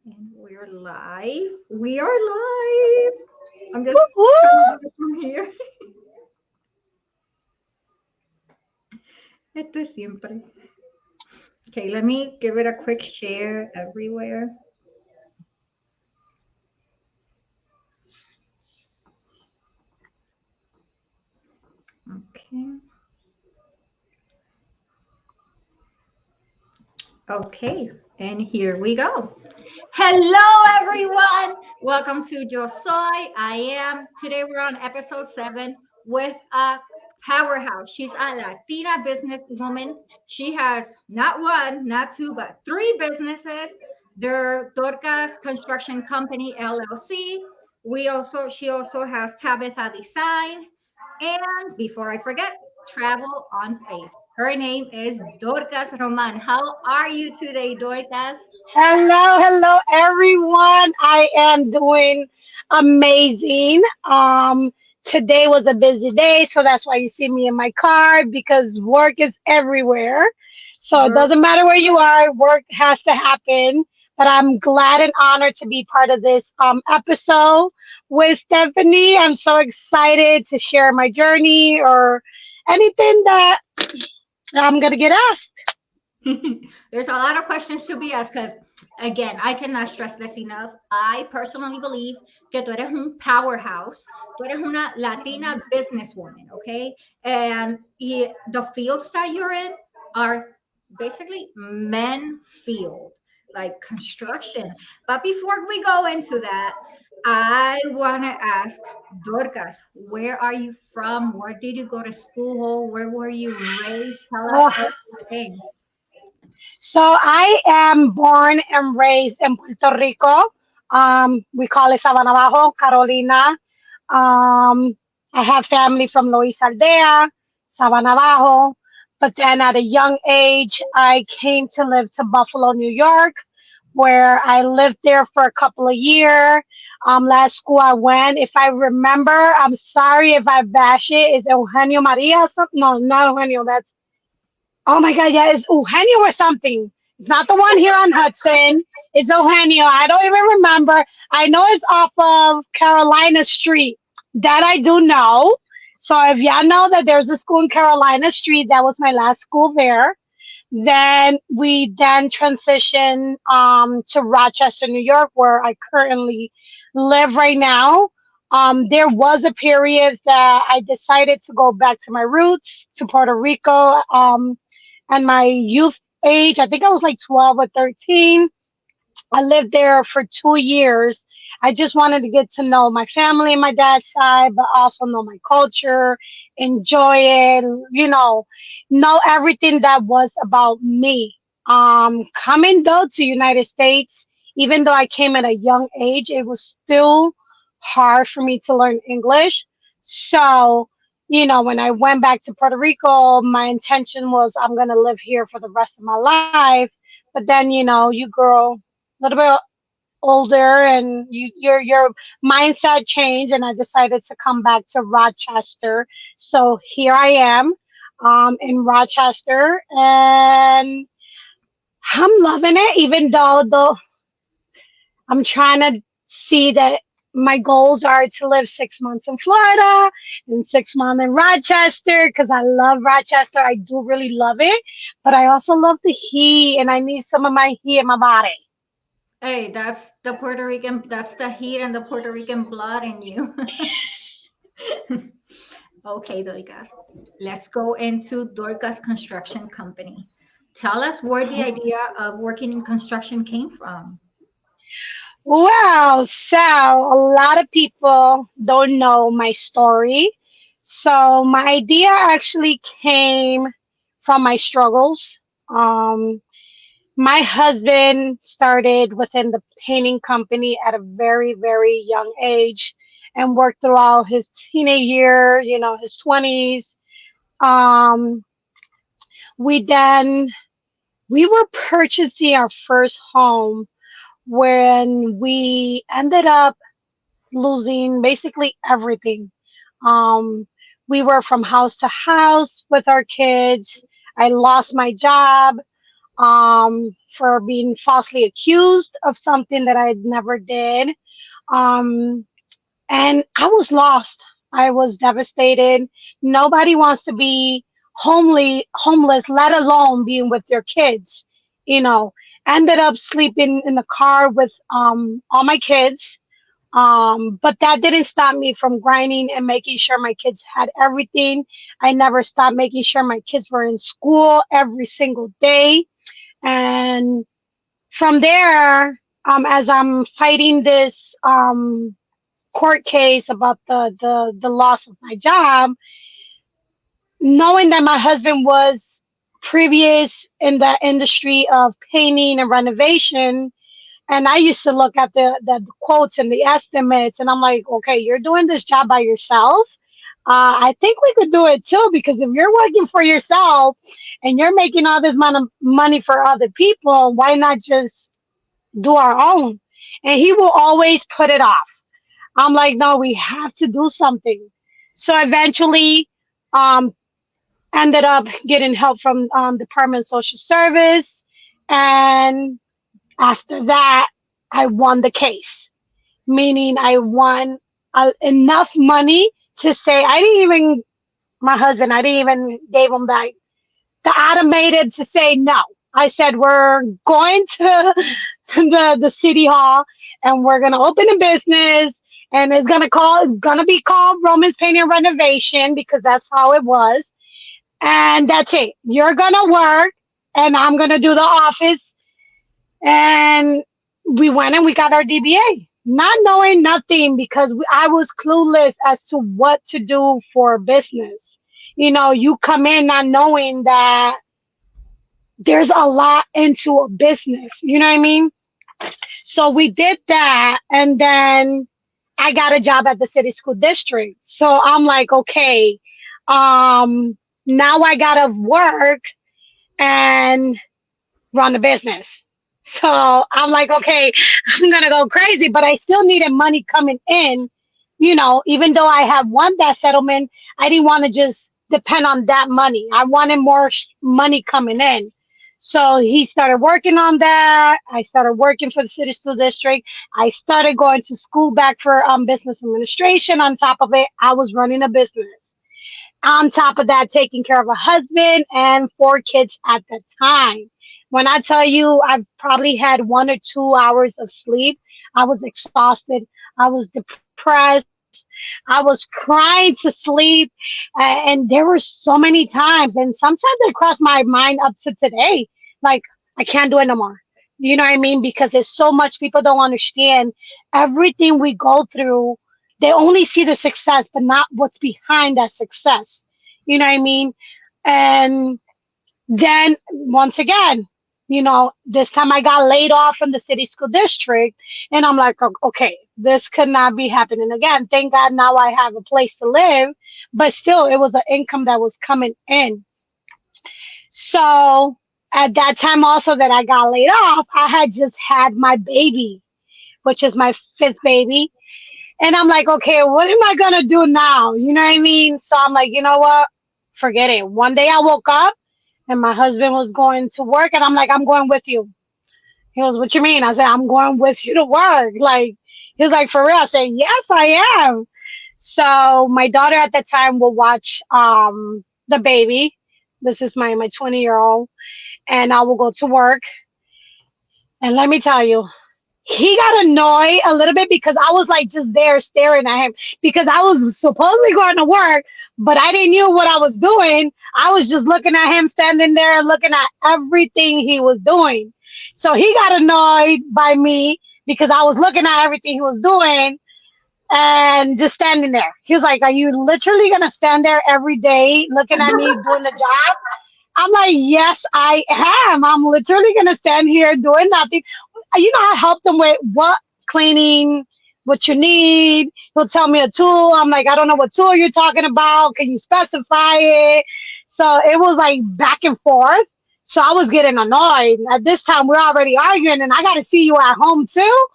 And we're live. We are live. I'm just trying to Woo-hoo! do it from here. Esto es siempre. Okay, let me give it a quick share everywhere. Okay. Okay, and here we go. Hello, everyone. Welcome to Yo Soy. I am. Today we're on episode 7 with a powerhouse. She's a Latina businesswoman. She has not one, not two, but three businesses. They're Dorcas Construction Company LLC. She also has Tabitha Design. And before I forget, Travel on Faith. Her name is Dorcas Roman. How are you today, Dorcas? Hello, everyone. I am doing amazing. Today was a busy day, so that's why you see me in my car because work is everywhere. So it Work. doesn't matter where you are, work has to happen. But I'm glad and honored to be part of this episode with Stephanie. I'm so excited to share my journey or anything that I'm gonna get asked. There's a lot of questions to be asked because, again, I cannot stress this enough. I personally believe que tú eres un powerhouse. Tú eres una Latina businesswoman, okay? And the fields that you're in are basically men fields, like construction. But before we go into that, I want to ask Dorcas, where are you from? Where did you go to school? Where were you raised? Tell us all these things. So I am born and raised in Puerto Rico. We call it Sabana Bajo, Carolina. I have family from Luis Aldea, Sabana Bajo. But then at a young age, I came to live to Buffalo, New York, where I lived there for a couple of years. Last school I went, if I remember, I'm sorry if I bash it, is Eugenio Maria or something? No, not Eugenio. Oh my God, yeah, it's Eugenio or something. It's not the one here on Hudson. It's Eugenio. I don't even remember. I know it's off of Carolina Street. That I do know. So if y'all know that there's a school in Carolina Street, that was my last school there. Then we then transitioned to Rochester, New York, where I currently live right now. There was a period that I decided to go back to my roots to Puerto Rico. And my youth age, I think I was like 12 or 13. I lived there for 2 years. I just wanted to get to know my family and my dad's side, but also know my culture, enjoy it, know everything that was about me. Coming though to United States, even though I came at a young age, it was still hard for me to learn English. So, when I went back to Puerto Rico, my intention was I'm gonna live here for the rest of my life. But then, you grow a little bit older and your mindset changed, and I decided to come back to Rochester. So here I am in Rochester, and I'm loving it, even though I'm trying to see that my goals are to live 6 months in Florida and 6 months in Rochester because I love Rochester. I do really love it, but I also love the heat, and I need some of my heat in my body. Hey, that's the heat and the Puerto Rican blood in you. Okay, Dorcas, let's go into Dorcas Construction Company. Tell us where the idea of working in construction came from. Well, so a lot of people don't know my story. So my idea actually came from my struggles. Um, my husband started within the painting company at a very, very young age and worked throughout his teenage year, his 20s. Um, we then we were purchasing our first home when we ended up losing basically everything. Um, we were from house to house with our kids. I lost my job. for being falsely accused of something that I never did. Um, and I was lost. I was devastated. Nobody wants to be homeless, let alone being with their kids. You know, ended up sleeping in the car with all my kids. But that didn't stop me from grinding and making sure my kids had everything. I never stopped making sure my kids were in school every single day. And from there, as I'm fighting this court case about the loss of my job, knowing that my husband was previous in the industry of painting and renovation, and I used to look at the quotes and the estimates, and I'm like, okay, you're doing this job by yourself. I think we could do it too, because if you're working for yourself and you're making all this money for other people, why not just do our own? And he will always put it off. I'm like, no, we have to do something. So eventually, um, ended up getting help from Department of Social Service, and after that, I won the case. Meaning, I won enough money to say I didn't even my husband. I didn't even gave him the automated to say no. I said we're going to the city hall and we're gonna open a business and it's gonna be called Roman's Painting and Renovation because that's how it was. And that's it. You're gonna work and I'm gonna do the office. And we went and we got our DBA, not knowing nothing because I was clueless as to what to do for business. You know, you come in not knowing that there's a lot into a business. You know what I mean? So we did that, and then I got a job at the city school district. So I'm like, okay, um, now I gotta work and run a business. So I'm like, okay, I'm gonna go crazy, but I still needed money coming in. You know, even though I have won that settlement, I didn't want to just depend on that money. I wanted more money coming in. So he started working on that. I started working for the city school district. I started going to school back for business administration. On top of it, I was running a business. On top of that, taking care of a husband and four kids at the time. When I tell you, I've probably had 1 or 2 hours of sleep. I was exhausted. I was depressed. I was crying to sleep. And there were so many times. And sometimes it crossed my mind up to today. Like, I can't do it no more. You know what I mean? Because there's so much people don't understand everything we go through. They only see the success, but not what's behind that success. You know what I mean? And then once again, this time I got laid off from the city school district, and I'm like, okay, this could not be happening again. Thank God now I have a place to live, but still, it was an income that was coming in. So at that time, also that I got laid off, I had just had my baby, which is my fifth baby. And I'm like, okay, what am I gonna do now? You know what I mean? So I'm like, you know what? Forget it. One day I woke up and my husband was going to work, and I'm like, I'm going with you. He goes, what you mean? I said, I'm going with you to work. Like, he was like, for real? I said, yes, I am. So my daughter at the time will watch the baby. This is my 20-year-old, and I will go to work. And let me tell you, he got annoyed a little bit because I was like just there staring at him because I was supposedly going to work, but I didn't know what I was doing. I was just looking at him standing there, looking at everything he was doing. So he got annoyed by me because I was looking at everything he was doing and just standing there. He was like, are you literally going to stand there every day looking at me doing the job? I'm like, yes, I am. I'm literally going to stand here doing nothing. I help them with what cleaning, what you need. He'll tell me a tool. I'm like, I don't know what tool you're talking about. Can you specify it? So it was like back and forth. So I was getting annoyed. At this time, we're already arguing, and I got to see you at home too.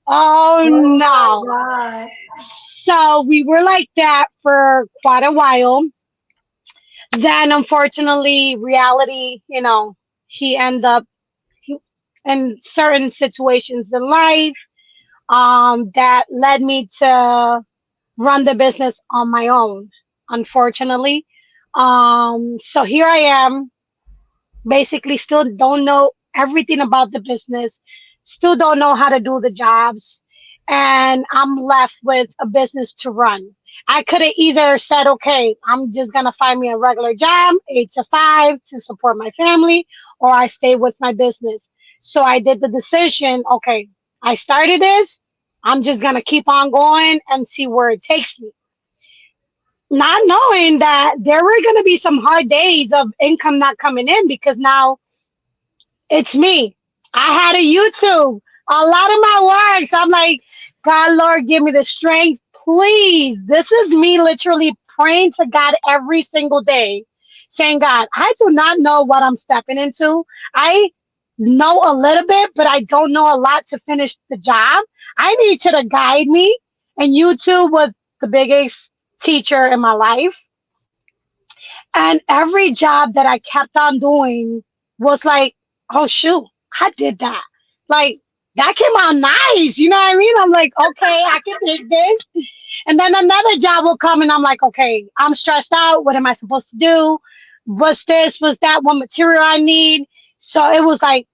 Oh Oh no. my So we were like that for quite a while. Then, unfortunately, reality, he ended up and certain situations in life that led me to run the business on my own, unfortunately. So here I am, basically still don't know everything about the business, still don't know how to do the jobs, and I'm left with a business to run. I could have either said, okay, I'm just gonna find me a regular job, 8 to 5, to support my family, or I stay with my business. So I did the decision, okay, I started this, I'm just gonna keep on going and see where it takes me, not knowing that there were going to be some hard days of income not coming in, because now it's me. I had a YouTube, a lot of my work. So I'm like, God, Lord, give me the strength, please. This is me literally praying to God every single day, saying, God, I do not know what I'm stepping into. I know a little bit, but I don't know a lot to finish the job. I need you to guide me. And YouTube was the biggest teacher in my life. And every job that I kept on doing was like, oh shoot, I did that. Like that came out nice. You know what I mean? I'm like, okay, I can take this. And then another job will come and I'm like, okay, I'm stressed out. What am I supposed to do? What's this? What's that? What material I need? So it was like,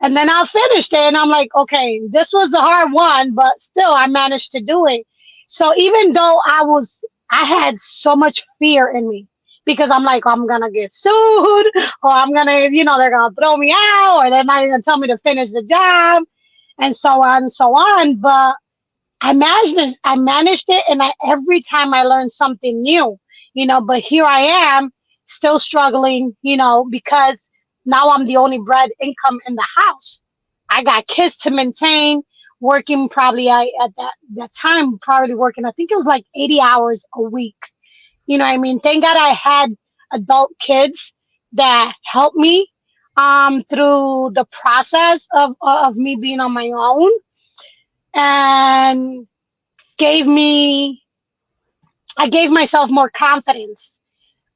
and then I finished it and I'm like, okay, this was a hard one, but still I managed to do it. So even though I had so much fear in me, because I'm like, I'm going to get sued, or I'm going to, they're going to throw me out, or they're not even going to tell me to finish the job, and so on and so on. But I managed it, and every time I learned something new, but here I am still struggling, because now I'm the only bread income in the house. I got kids to maintain, working probably at that time, probably working, I think it was like 80 hours a week. You know what I mean? Thank God I had adult kids that helped me through the process of me being on my own, and gave me I gave myself more confidence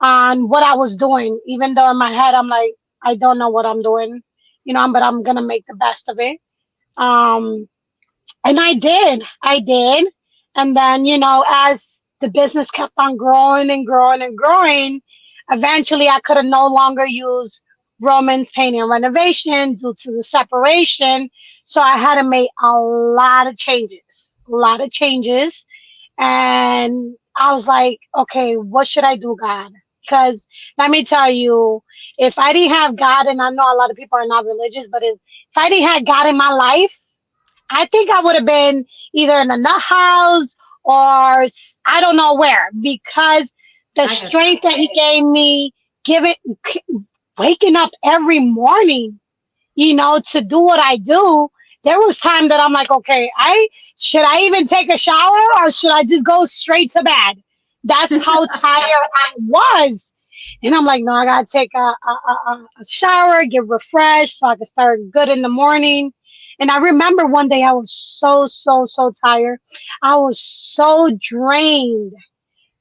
on what I was doing, even though in my head I'm like, I don't know what I'm doing, but I'm gonna make the best of it. Um, and I did. And then, as the business kept on growing and growing and growing, eventually I could have no longer use Roman's painting and renovation due to the separation. So I had to make a lot of changes. And I was like, okay, what should I do, God? Because let me tell you, if I didn't have God, and I know a lot of people are not religious, but if I didn't have God in my life, I think I would have been either in a nut house or I don't know where, because the I get that. strength that He gave me, giving, waking up every morning, to do what I do. There was time that I'm like, okay, I should I even take a shower or should I just go straight to bed? That's how tired I was. And I'm like, no, I gotta take a shower, get refreshed so I can start good in the morning. And I remember one day I was so, so, so tired. I was so drained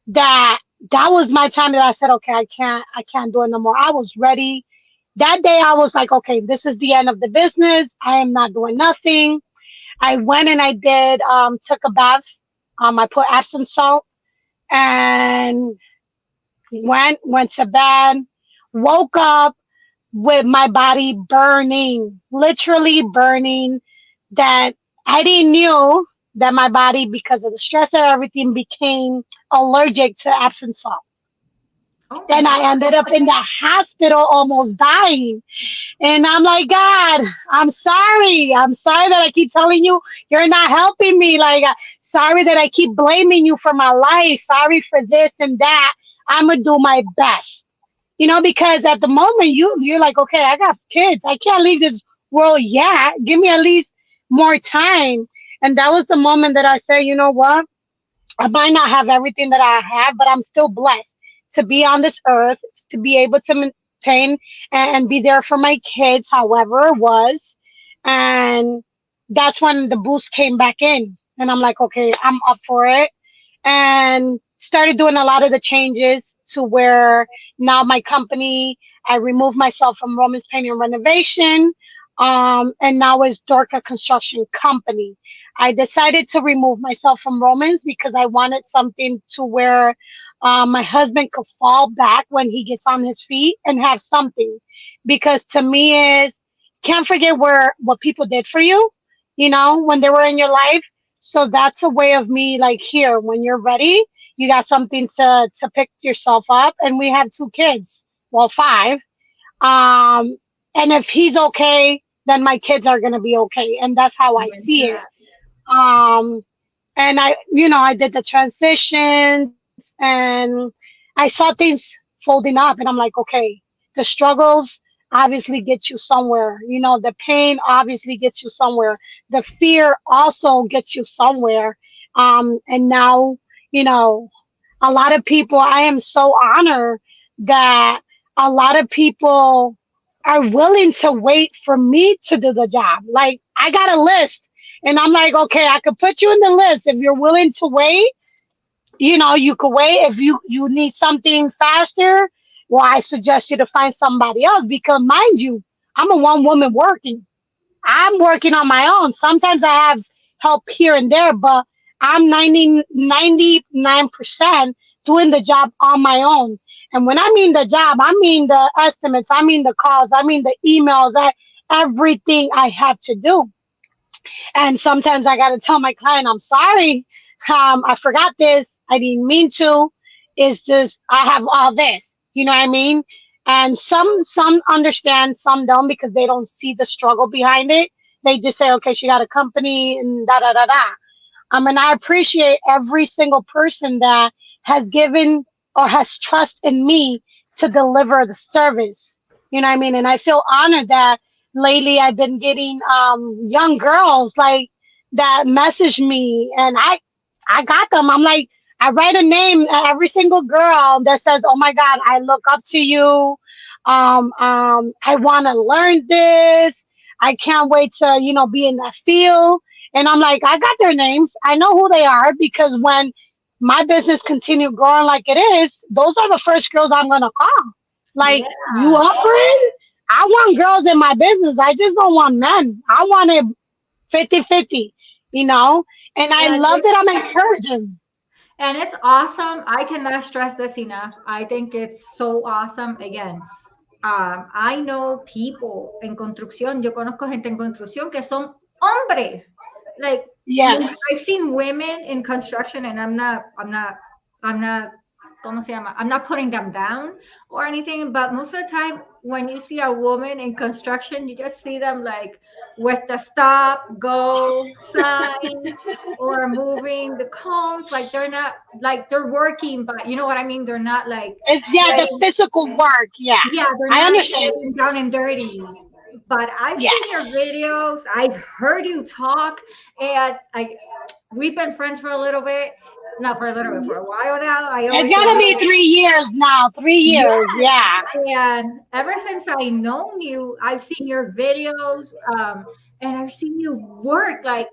that that was my time that I said, okay, I can't do it no more. I was ready. That day I was like, okay, this is the end of the business. I am not doing nothing. I went and I did took a bath. I put Epsom salt and went to bed, woke up with my body burning, literally burning, that I didn't knew that my body, because of the stress and everything, became allergic to Epsom salt. Oh my Then God. I ended up in the hospital almost dying. And I'm like, God, I'm sorry. I'm sorry that I keep telling you you're not helping me. Like, sorry that I keep blaming you for my life. Sorry for this and that. I'm gonna do my best. Because at the moment you're like, okay, I got kids. I can't leave this world yet. Give me at least more time. And that was the moment that I said, you know what? I might not have everything that I have, but I'm still blessed to be on this earth, to be able to maintain and be there for my kids, however it was. And that's when the boost came back in. And I'm like, okay, I'm up for it. And started doing a lot of the changes to where now my company, I removed myself from Roman's Painting and Renovation. And now it's Dorcas Construction Company. I decided to remove myself from Romans because I wanted something to where my husband could fall back when he gets on his feet and have something. Because to me is can't forget where what people did for you, when they were in your life. So that's a way of me like here, when you're ready, you got something to pick yourself up. And we have two kids, well, five. Um, and if he's okay, then my kids are gonna be okay, and that's how I Amen to see it. that. Um, and I did the transitions, and I saw things folding up, and I'm like, okay, the struggles obviously get you somewhere. The pain obviously gets you somewhere. The fear also gets you somewhere. And now, you know, a lot of people, I am so honored that a lot of people are willing to wait for me to do the job. Like, I got a list, and I'm like, okay, I could put you in the list if you're willing to wait. You could wait. If you need something faster, well, I suggest you to find somebody else, because mind you, I'm a one woman working. I'm working on my own. Sometimes I have help here and there, but I'm 99% doing the job on my own. And when I mean the job, I mean the estimates, I mean the calls, I mean the emails, everything I have to do. And sometimes I got to tell my client, I'm sorry. I forgot this. I didn't mean to. It's just, I have all this. You know what I mean? And some understand, some don't, because they don't see the struggle behind it. They just say, okay, she got a company and da da da da. And I appreciate every single person that has given or has trust in me to deliver the service. You know what I mean? And I feel honored that lately I've been getting young girls like that message me, and I got them. I'm like, I write a name every single girl that says, "Oh my God, I look up to you. I want to learn this. I can't wait to be in that field." And I'm like, I got their names. I know who they are, because when my business continue growing like it is, those are the first girls I'm gonna call. Like, you Yeah. offering? I want girls in my business. I just don't want men. I want it 50-50, you know? And I And love it's that I'm encouraging. and it's awesome. I cannot stress this enough. I think it's so awesome. Again, I know people en construcción. Yo conozco gente en construcción que son hombres. Like, Yes. I've seen women in construction, and I'm not, ¿cómo se llama? I'm not putting them down or anything, but most of the time when you see a woman in construction, you just see them like with the stop, go signs, or moving the cones, like they're not, like they're working, but you know what I mean? They're not like It's, yeah, the getting, physical work. Yeah. yeah, they're I not understand. getting down and dirty. But I've seen your Yes. videos, I've heard you talk, and we've been friends for a little bit. Not for a little bit, for a while now. I It's always say, gotta be 3 years now. 3 years. yes. Yeah. And ever since I known you, I've seen your videos, and I've seen you work, like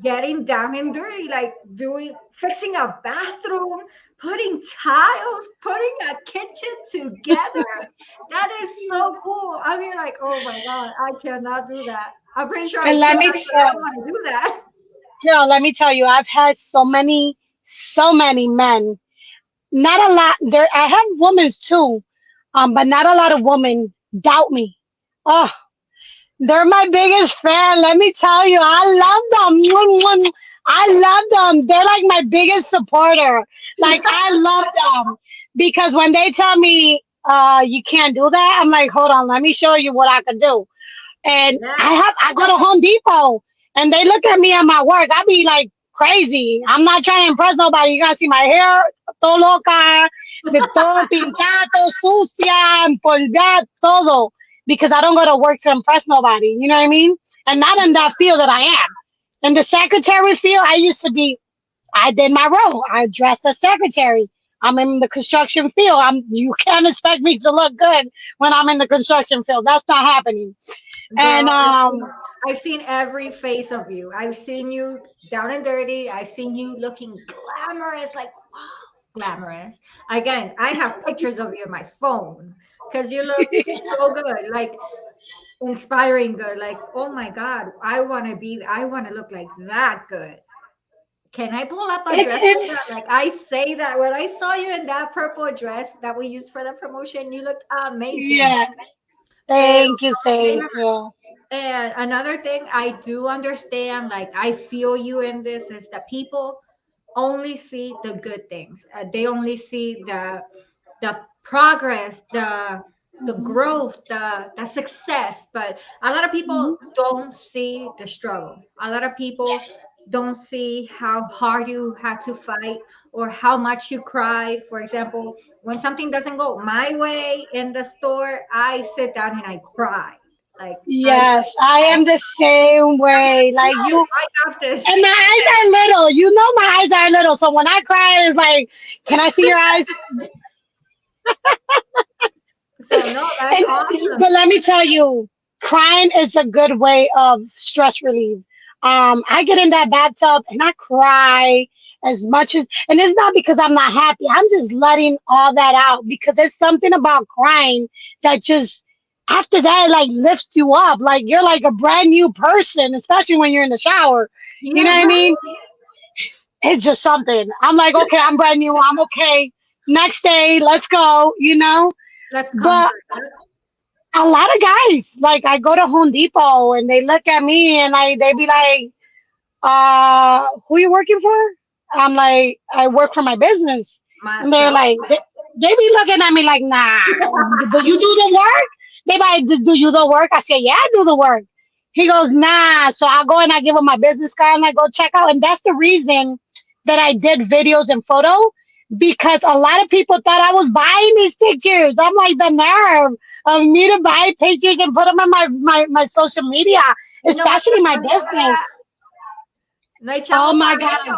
getting down and dirty, like doing, fixing a bathroom, putting tiles, putting a kitchen together. That is so cool. I mean, like, oh my God, I cannot do that. I'm pretty sure I And could, let me but I tell don't want to do that. girl, let me tell you, I've had so many men. Not a lot. There, I have women too, but not a lot of women doubt me. Oh, they're my biggest fan. Let me tell you, I love them. Mwah, mwah, mwah. I love them. They're like my biggest supporter. Like, I love them, because when they tell me, you can't do that, I'm like, hold on, let me show you what I can do. And Yes. I go to Home Depot, and they look at me at my work. I be like crazy. I'm not trying to impress nobody. You gotta see my hair, todo loca, de todo pintado, sucia, empolvada, todo. Because I don't go to work to impress nobody. You know what I mean? And not in that field that I am. In the secretary field, I used to be. I did my role. I dressed as secretary. I'm in the construction field. You can't expect me to look good when I'm in the construction field. That's not happening. Girl, And I've seen every face of you. I've seen you down and dirty. I've seen you looking glamorous, like wow, glamorous. Again, I have pictures of you on my phone because you look so good. Like inspiring good. Like, oh my God, I want to look like that good. Can I pull up a dress like It's that? Like I say that when I saw you in that purple dress that we used for the promotion, you looked amazing. yeah. Pero, Thank you. and another thing I do understand, like I feel you in this, is that people only see the good things. They only see the progress, the growth, the success. But a lot of people Mhm. don't see the struggle. A lot of people don't see how hard you had to fight or how much you cried. For example, when something doesn't go my way in the store, I sit down and I cry. Like I Yes, I am the same way. no, Like you, I got this. and my eyes are little. You know, my eyes are little. So when I cry, it's like, can I see your eyes? So no, that's And awesome. but let me tell you, crying is a good way of stress relief. I get in that bathtub and I cry as much as, and it's not because I'm not happy. I'm just letting all that out because there's something about crying that just after that like lifts you up. Like you're like a brand new person, especially when you're in the shower. You Yeah, know what I mean? right. It's just something. I'm like, okay, I'm brand new. I'm okay. Next day, let's go. You know. Let's But conquer that. a lot of guys, like I go to Home Depot and they look at me and they be like, who you working for? I'm like, I work for my business. And they're Myself. like, they be looking at me like, nah, do you do the work? They be like, do you do the work? I say, yeah, I do the work. He goes, nah. So I go and I give him my business card and I go check out. And that's the reason that I did videos and photo because a lot of people thought I was buying these pictures. I'm like, the nerve of me to buy pictures and put them on my social media, You know what the especially my funny about that? business. No hay Oh chavo my para God. eso.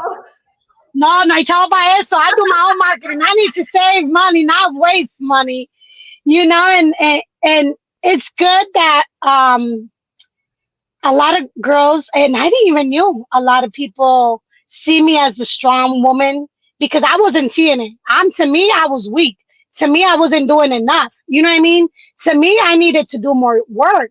No, no hay chavo para eso. I do my own marketing. I need to save money, not waste money. You know, and it's good that a lot of girls, and I didn't even knew a lot of people see me as a strong woman because I wasn't seeing it. To me, I was weak. To me, I wasn't doing enough. You know what I mean? To me, I needed to do more work.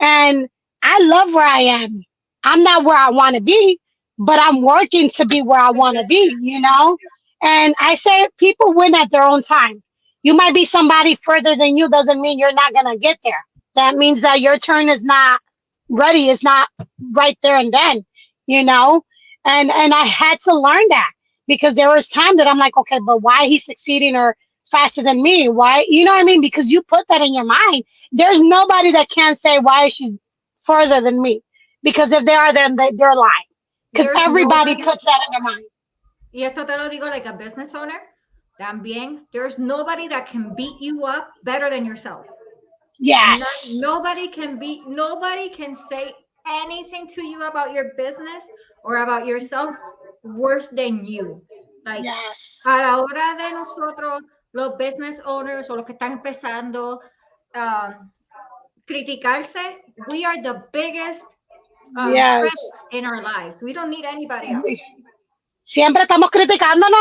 And I love where I am. I'm not where I want to be, but I'm working to be where I want to be, you know? And I say people win at their own time. You might be somebody further than you, doesn't mean you're not going to get there. That means that your turn is not ready, is not right there and then, you know? And I had to learn that because there was times that I'm like, okay, but why he's succeeding or faster than me? Why, you know what I mean? Because you put that in your mind. There's nobody that can say why is she further than me. Because if they are, then they're lying. Because There's everybody nobody, puts that in their mind. y esto te lo digo like a business owner, también, there's nobody that can beat you up better than yourself. Yes. Nobody can say anything to you about your business or about yourself worse than you. Like, Yes. a la hora de nosotros, los business owners o los que están empezando, um, criticarse, we are the biggest Yes. critic in our lives. We don't need anybody else. Siempre estamos criticándonos.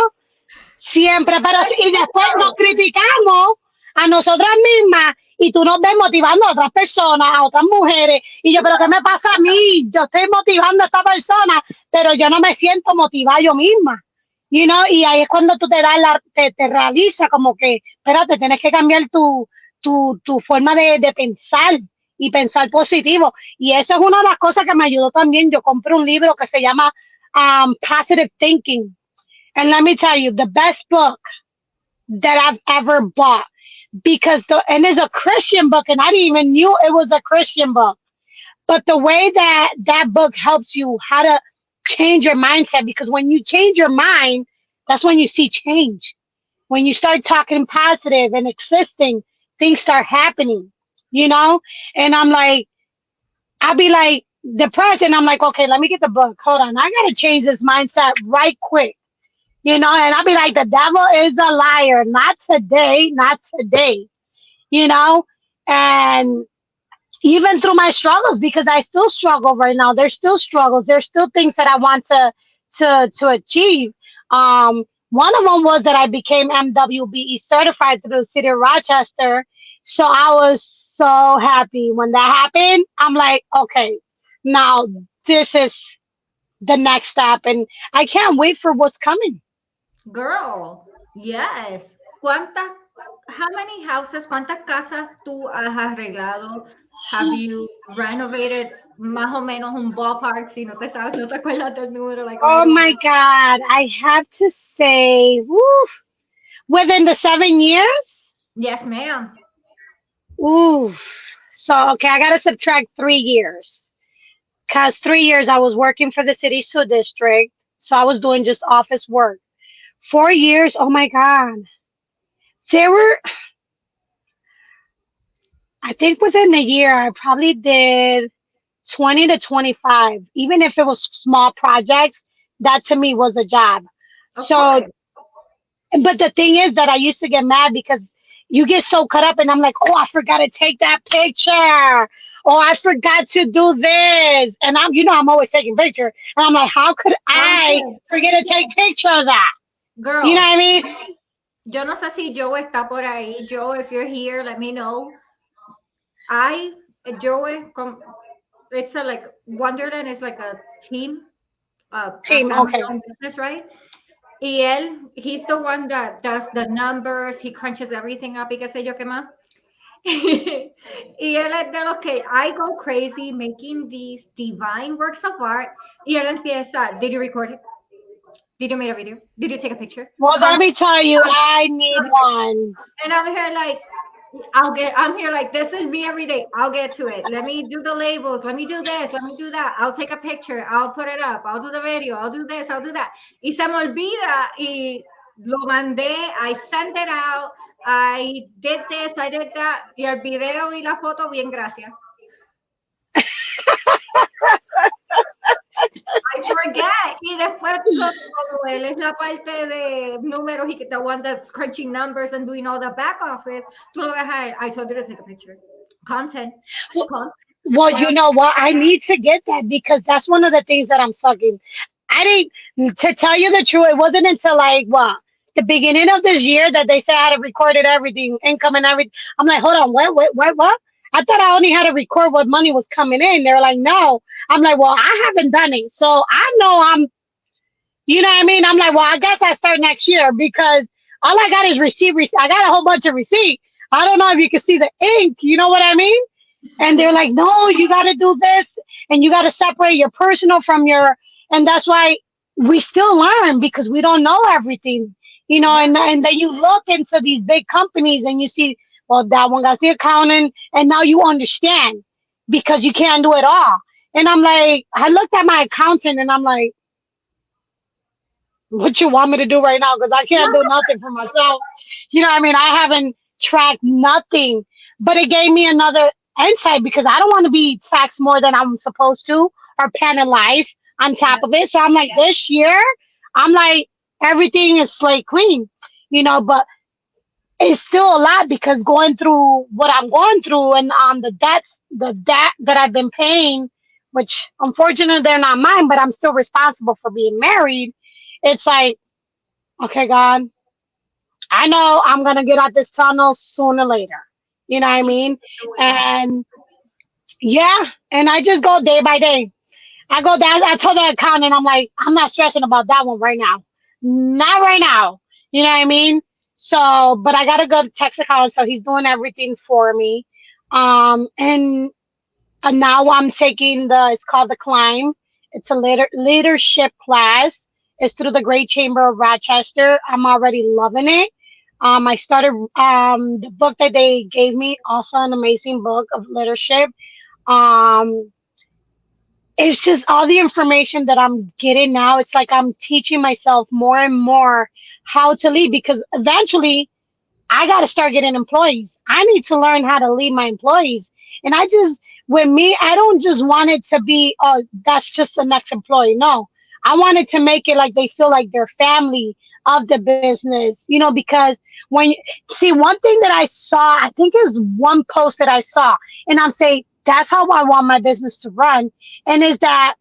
Siempre, pero y después nos criticamos a nosotras mismas y tú nos ves motivando a otras personas, a otras mujeres. Y yo, pero ¿qué me pasa a mí? Yo estoy motivando a esta persona, pero yo no me siento motivada yo misma. You know, y ahí es cuando tú te realiza como que, espérate, tienes que cambiar tu forma de pensar y pensar positivo. Y eso es una de las cosas que me ayudó también. Yo compré un libro que se llama Positive Thinking. And let me tell you, the best book that I've ever bought because and it's a Christian book, and I didn't even knew it was a Christian book. But the way that that book helps you how to change your mindset, because when you change your mind, that's when you see change. When you start talking positive and existing, things start happening. You know, and I'm like, I'll be like depressed, and I'm like, okay, let me get the book. Hold on, I gotta change this mindset right quick, you know, and I'll be like, the devil is a liar. Not today, not today, you know, and even through my struggles, because I still struggle right now. There's still struggles. There's still things that I want to achieve. One of them was that I became MWBE certified through the city of Rochester. So I was so happy when that happened. I'm like, okay, now this is the next step, and I can't wait for what's coming. Girl, yes. ¿Cuántas, how many houses, cuántas casas tú has arreglado? Have you renovated más o menos un ballpark? Si no te sabes, no te acuerdas del número, like a Oh little my bit. God, I have to say, woof, within the 7 years, Yes, ma'am. oof. So okay, I gotta subtract 3 years. Cause 3 years I was working for the city school district, so I was doing just office work. 4 years, oh my God, there were. I think within the year I probably did 20 to 25, even if it was small projects. That to me was a job. Of So, course. but the thing is that I used to get mad because you get so caught up, and I'm like, oh, I forgot to take that picture. Oh, I forgot to do this. And I'm always taking picture. And I'm like, how could I Content. forget to take picture of that? You know Girl, what I mean? yo no sé si Joe está por ahí. Joe, if you're here, let me know. I, Joe, it's a like Wonderland is like a team, a Team, okay. family-owned business, right? Y él, he's the one that does the numbers, he crunches everything up y qué sé yo qué más. Y él es de los que I go crazy making these divine works of art. Y él empieza, did you record it? Did you make a video? Did you take a picture? Well, let Content, me tell you, I need content. one. And I'm here like, this is me every day. I'll get to it. Let me do the labels. Let me do this. Let me do that. I'll take a picture. I'll put it up. I'll do the video. I'll do this. I'll do that. Y se me olvida y lo mandé. I sent it out. I did this. I did that. Y el video y la foto, bien, gracias. I forget. Y después cuando él es la parte de números y que the one that's crunching numbers and doing all the back office, tú lo ves a él. I told you to take a picture. Content. Content. Well, What you else? know what? I need to get that because that's one of the things that I'm sucking. I didn't, to tell you the truth, it wasn't until like what? The beginning of this year that they said I had recorded everything, income and everything. I'm like, hold on, what? I thought I only had to record what money was coming in. They're like, no. I'm like, well, I haven't done it. So I know you know what I mean? I'm like, well, I guess I start next year because all I got is receipt. I got a whole bunch of receipt. I don't know if you can see the ink. You know what I mean? And they're like, no, you got to do this, and you got to separate your personal from your. And that's why we still learn because we don't know everything, Yeah. and then you look into these big companies and you see, well, that one got the accountant, and now you understand because you can't do it all. And I'm like, I looked at my accountant and I'm like, what you want me to do right now? Because I can't do nothing for myself. You know what I mean? I haven't tracked nothing, but it gave me another insight because I don't want to be taxed more than I'm supposed to or penalized on Yeah. top of it. So I'm like, this year, I'm like, everything is slate clean, but it's still a lot because going through what I'm going through and the debt that I've been paying, which unfortunately they're not mine, but I'm still responsible for being married. It's like, okay, God, I know I'm gonna get out this tunnel sooner or later. You know what I Keep mean? doing. And yeah, and I just go day by day. I go down. I told the accountant, I'm like, I'm not stressing about that one right now. Not right now. You know what I mean? So, but I gotta go to text accountant, so he's doing everything for me. And now I'm taking it's called the Climb. It's a leadership class. It's through the Great Chamber of Rochester. I'm already loving it. I started the book that they gave me, also an amazing book of leadership. Um, it's just all the information that I'm getting now. It's like I'm teaching myself more and more how to lead because eventually I got to start getting employees. I need to learn how to lead my employees. And with me, I don't just want it to be, oh, that's just the next employee. No, I wanted to make it like they feel like they're family of the business, because see, one thing that I saw, I think it was one post that I saw, and I'm saying, that's how I want my business to run. And is that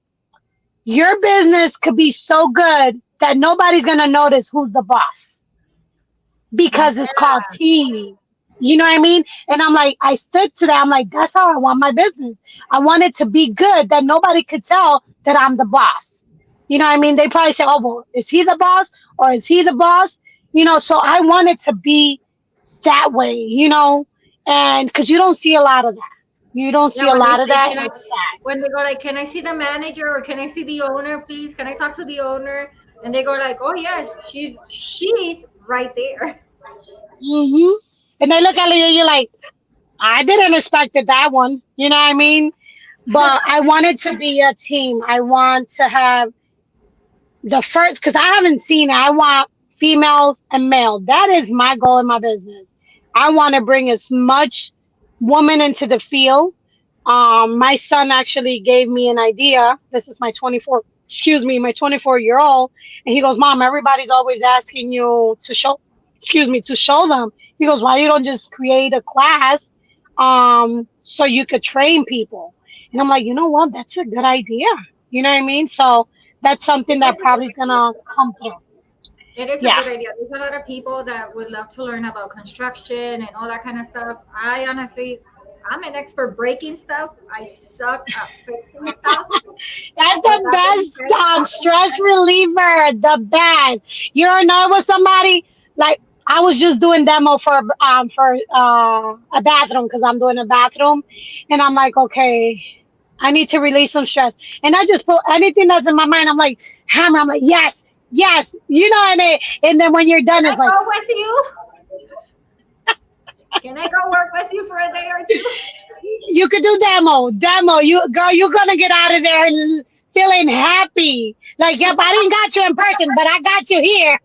your business could be so good that nobody's going to notice who's the boss because it's called team. You know what I mean? And I'm like, I stood to that. I'm like, that's how I want my business. I want it to be good that nobody could tell that I'm the boss. You know what I mean? They probably say, oh, well, is he the boss or is he the boss? So I want it to be that way, and because you don't see a lot of that. You don't see Yeah, a when they lot of say, that, can and I, it's sad. when they go like, can I see the manager or can I see the owner, please? Can I talk to the owner? And they go like, oh yeah, she's right there. hmm And they look at you, you're like, I didn't expect it, that one. You know what I mean? But I want it to be a team. I want to have the first, because I haven't seen it. I want females and male. That is my goal in my business. I want to bring as much woman into the field. My son actually gave me an idea. This is my 24-year-old, and he goes, "Mom, everybody's always asking you to show them." He goes, "Why you don't just create a class, so you could train people?" And I'm like, you know what? That's a good idea. You know what I mean? So that's something It that is a good probably is idea. gonna come through. It is a Yeah. good idea. There's a lot of people that would love to learn about construction and all that kind of stuff. I honestly, I'm an expert breaking stuff. I suck at fixing stuff. That's But the that being best said, stress reliever. The best. You're annoyed with somebody. Like I was just doing demo for a bathroom because I'm doing a bathroom, and I'm like, okay, I need to release some stress, and I just put anything that's in my mind. I'm like hammer. I'm like yes, yes. You know what I mean? And then when you're can done, I it's like go with you? Can I go work with you for a day or two? you could do demo. You girl, you're gonna get out of there feeling happy. Like, yep, I didn't got you in person, but I got you here.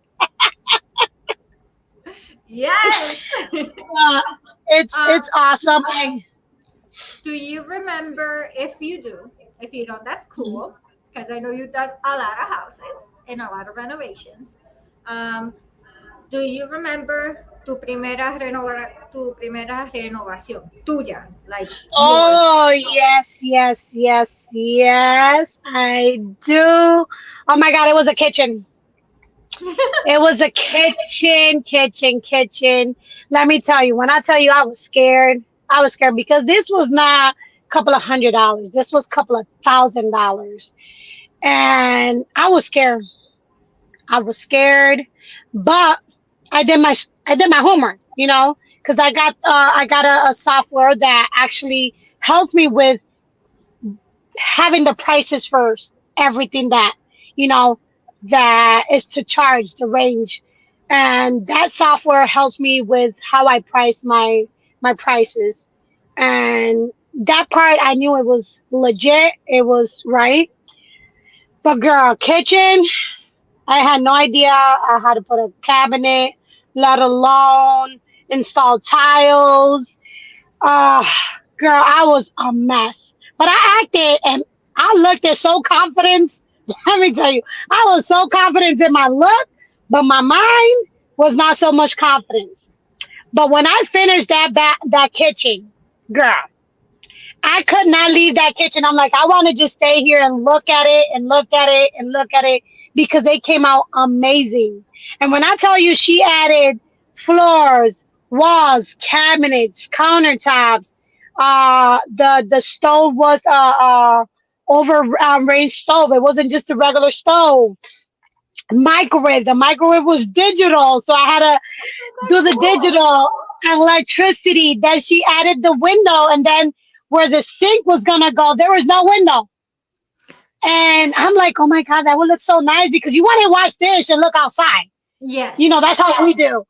Yes. Uh, it's um, awesome. do you remember? If you do, if you don't, that's cool because I know you've done a lot of houses and a lot of renovations. Um, do you remember tu primera renovación tuya, like yours? Oh yes, yes, yes, yes. I do. Oh my God, it was a kitchen. It was a kitchen. Let me tell you, when I tell you I was scared because this was not a couple of $100. This was a couple of $1,000. And I was scared, but I did my homework, because I got a software that actually helped me with having the prices for everything that you know that is to charge the range, and that software helps me with how I price my prices, and that part I knew it was legit, it was right. But girl, kitchen, I had no idea how to put a cabinet, let alone install tiles. Uh, Girl, I was a mess. But I acted and I looked at so confident. Let me tell you, I was so confident in my look, but my mind was not so much confidence. But when I finished that kitchen, girl, I could not leave that kitchen. I'm like, I want to just stay here and look at it and look at it and look at it because they came out amazing. And when I tell you she added floors, walls, cabinets, countertops, the stove was over range stove. It wasn't just a regular stove. Microwave. The microwave was digital, so I had to do That's the cool. digital electricity. Then she added the window, and then where the sink was gonna go, there was no window. And I'm like, oh my God, that would look so nice because you want to wash dish and look outside. Yes. That's how we do.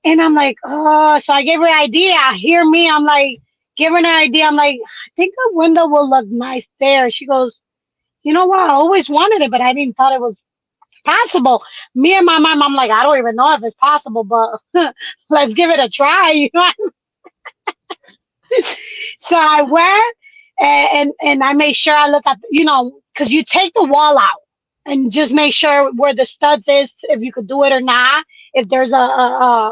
And I'm like, oh, so I gave her an idea. Hear me? I'm like, give her an idea. I'm like, I think a window will look nice there. She goes, you know what? I always wanted it, but I didn't thought it was possible. Me and my mom, I'm like, I don't even know if it's possible, but let's give it a try. So I went and I made sure I look at, because you take the wall out and just make sure where the studs is, if you could do it or not. If there's a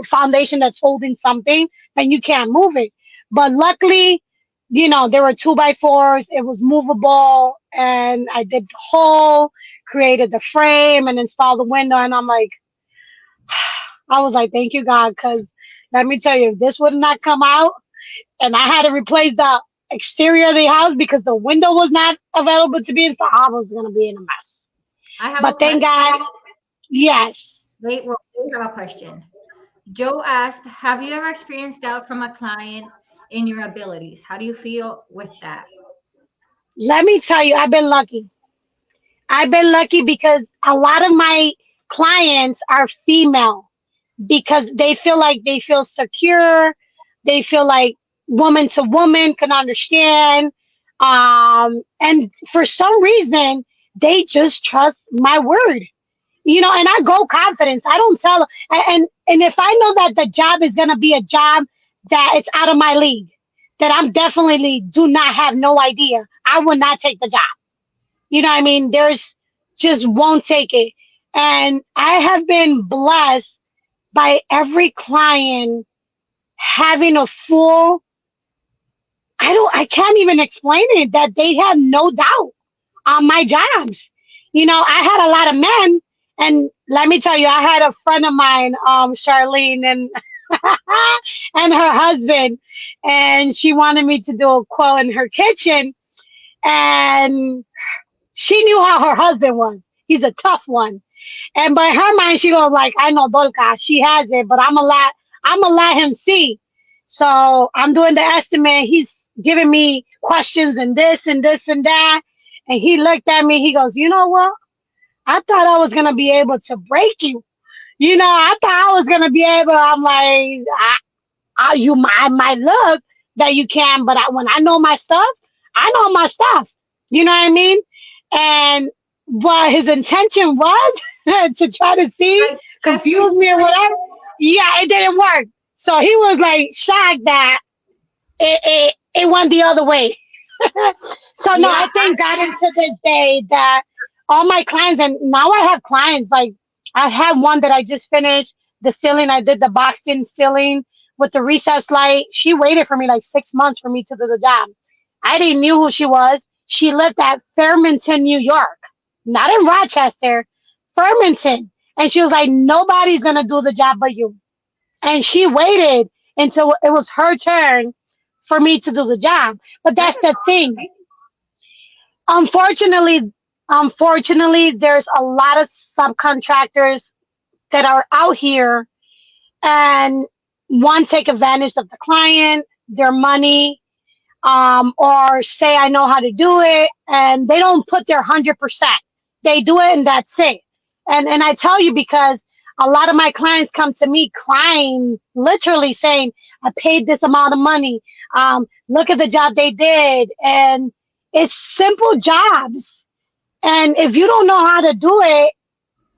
foundation that's holding something, then you can't move it. But luckily, there were 2x4s. It was movable, and I did the hole, created the frame, and installed the window. And I'm like, I was like, thank you, God, because let me tell you, if this would not come out and I had to replace the exterior of the house because the window was not available to be installed, I was going to be in a mess. I have a But thank question. God, yes. Wait, well, we have a question. Joe asked, have you ever experienced doubt from a client in your abilities? How do you feel with that? Let me tell you, I've been lucky. I've been lucky because a lot of my clients are female because they feel secure. They feel like woman to woman can understand. And for some reason, they just trust my word. And I go confidence. I don't tell, and if I know that the job is gonna be a job that it's out of my league, that I'm definitely do not have no idea, I will not take the job. You know what I mean? There's just won't take it. And I have been blessed by every client having a full, I can't even explain it, that they have no doubt on my jobs. I had a lot of men, and let me tell you, I had a friend of mine, Charlene, and and her husband, and she wanted me to do a quote in her kitchen, and she knew how her husband was. He's a tough one. And by her mind, she goes like, I know Dorcas, she has it, but I'm gonna let him see. So I'm doing the estimate. He's giving me questions and this and this and that. And he looked at me. He goes, you know what? I thought I was gonna be able to break you. I thought I was gonna be able. I'm like, I might look that you can, but when I know my stuff, I know my stuff. You know what I mean? And what his intention was to try to see, Like, test me. confuse me or whatever. Yeah, it didn't work. So he was like shocked that it went the other way. So no, Yeah, I thank God into this day that all my clients, and now I have clients like I have one that I just finished the ceiling. I did the boxed in ceiling with the recessed light. She waited for me like 6 months for me to do the job. I didn't knew who she was. She lived at Farmington, New York, not in Rochester, Farmington. And she was like, nobody's gonna do the job but you. And she waited until it was her turn for me to do the job. But that that's is the thing. awesome. Unfortunately, there's a lot of subcontractors that are out here and one take advantage of the client, their money, or say I know how to do it, and they don't put their 100%. They do it, and that's it. And I tell you because a lot of my clients come to me crying, literally saying, "I paid this amount of money. Look at the job they did," and it's simple jobs. And if you don't know how to do it,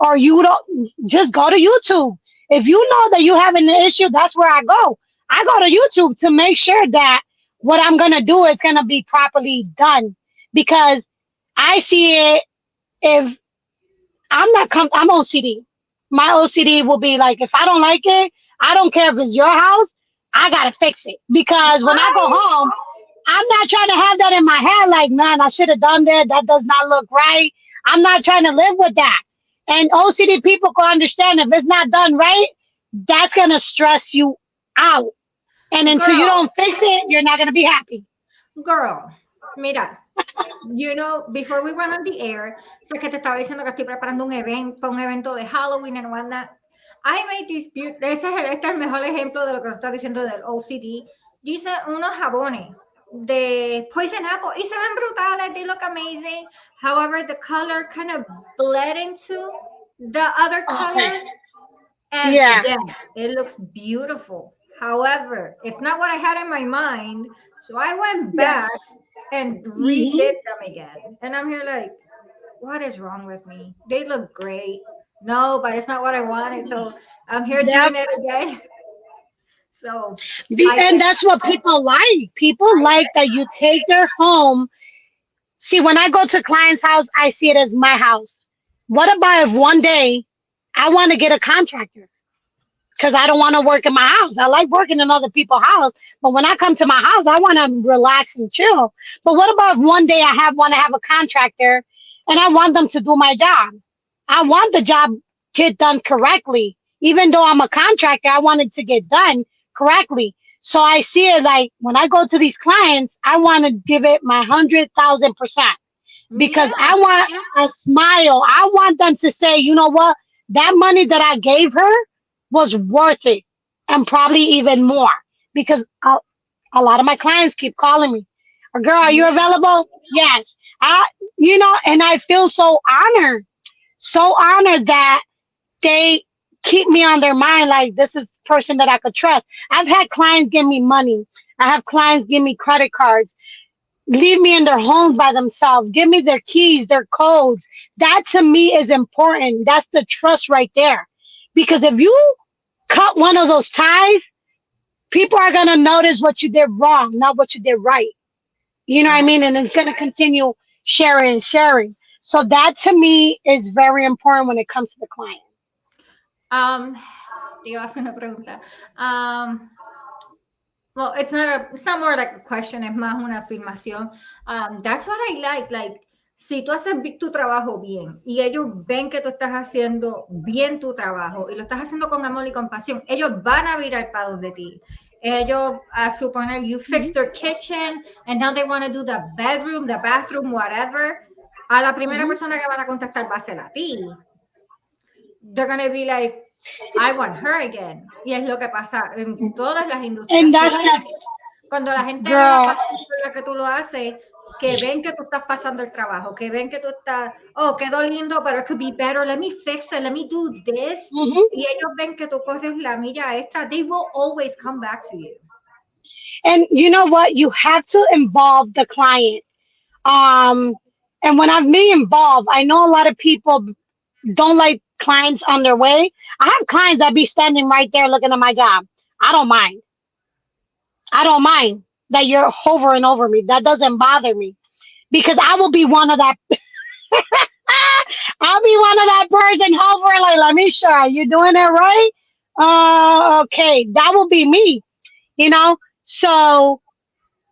or you don't, just go to YouTube. If you know that you have an issue, that's where I go. I go to YouTube to make sure that what I'm gonna do is gonna be properly done because I see it. If I'm OCD. My OCD will be like, if I don't like it, I don't care if it's your house, I gotta fix it because when I go Right. home, I'm not trying to have that in my head. Like, man, I should have done that. That does not look right. I'm not trying to live with that. And OCD people can understand if it's not done right, that's gonna stress you out. And until you Girl, don't fix it, you're not gonna be happy. girl, mira, before we went on the air, sé que te estaba diciendo que estoy preparando un evento de Halloween and whatnot. I made this beautiful, este es el mejor ejemplo de lo que estás diciendo del OCD. Dice unos jabones de Poison Apple y se ven brutales, they look amazing. However, the color kind of bled into the other Okay. color, and Yeah. again, it looks beautiful. However, it's not what I had in my mind, so I went Yeah. back and Hmm. redid them again. And I'm here like, what is wrong with me? They look great. No, but it's not what I wanted. So I'm here doing Yep. it again. So I And think that's what people like. People like that you take their home. See, when I go to a client's house, I see it as my house. What about if one day I want to get a contractor? Because I don't want to work in my house. I like working in other people's house. But when I come to my house, I want to relax and chill. But what about if one day I want to have a contractor and I want them to do my job? I want the job get done correctly. Even though I'm a contractor, I wanted to get done correctly. So I see it like when I go to these clients, I want to give it my 100,000% because Yeah. I want a smile. I want them to say, you know what? That money that I gave her was worth it and probably even more because a lot of my clients keep calling me. Girl, are you Yeah. available? Yes. And I feel so honored that they keep me on their mind. Like this is a person that I could trust. I've had clients give me money. I have clients give me credit cards, leave me in their homes by themselves, give me their keys, their codes. That to me is important. That's the trust right there. Because if you cut one of those ties, people are going to notice what you did wrong, not what you did right. You know what I Yeah. mean? And it's going to continue sharing and sharing. So that to me is very important when it comes to the client. Um, te iba a hacer una pregunta. Well, it's not more like a question, es más una afirmación. That's what I like. Like, si tú haces tu trabajo bien y ellos ven que tú estás haciendo bien tu trabajo y lo estás haciendo con amor y compasión, ellos van a virar para donde ti. Ellos, a suponer, you fix their kitchen and now they want to do the bedroom, the bathroom, whatever. A la primera Mhm. persona que van a contactar va a ser a ti. They're going to be like, I want her again. Y es lo que pasa en todas las And industrias. that's the Cuando la gente ve la girl. pasión con la que tú lo haces, que ven que tú estás pasando el trabajo, que ven que tú estás, oh, quedó lindo, pero it could be better, let me fix it, let me do this. Mhm. Y ellos ven que tú corres la milla extra, they will always come back to you. And you know what? You have to involve the client. Um, and when I'm me involved, I know a lot of people don't like clients on their way. I have clients that be standing right there looking at my job. I don't mind. I don't mind that you're hovering over me. That doesn't bother me because I will be one of that. I'll be one of that person hovering like, let me show you. You doing it right? Okay, that will be me. You know. So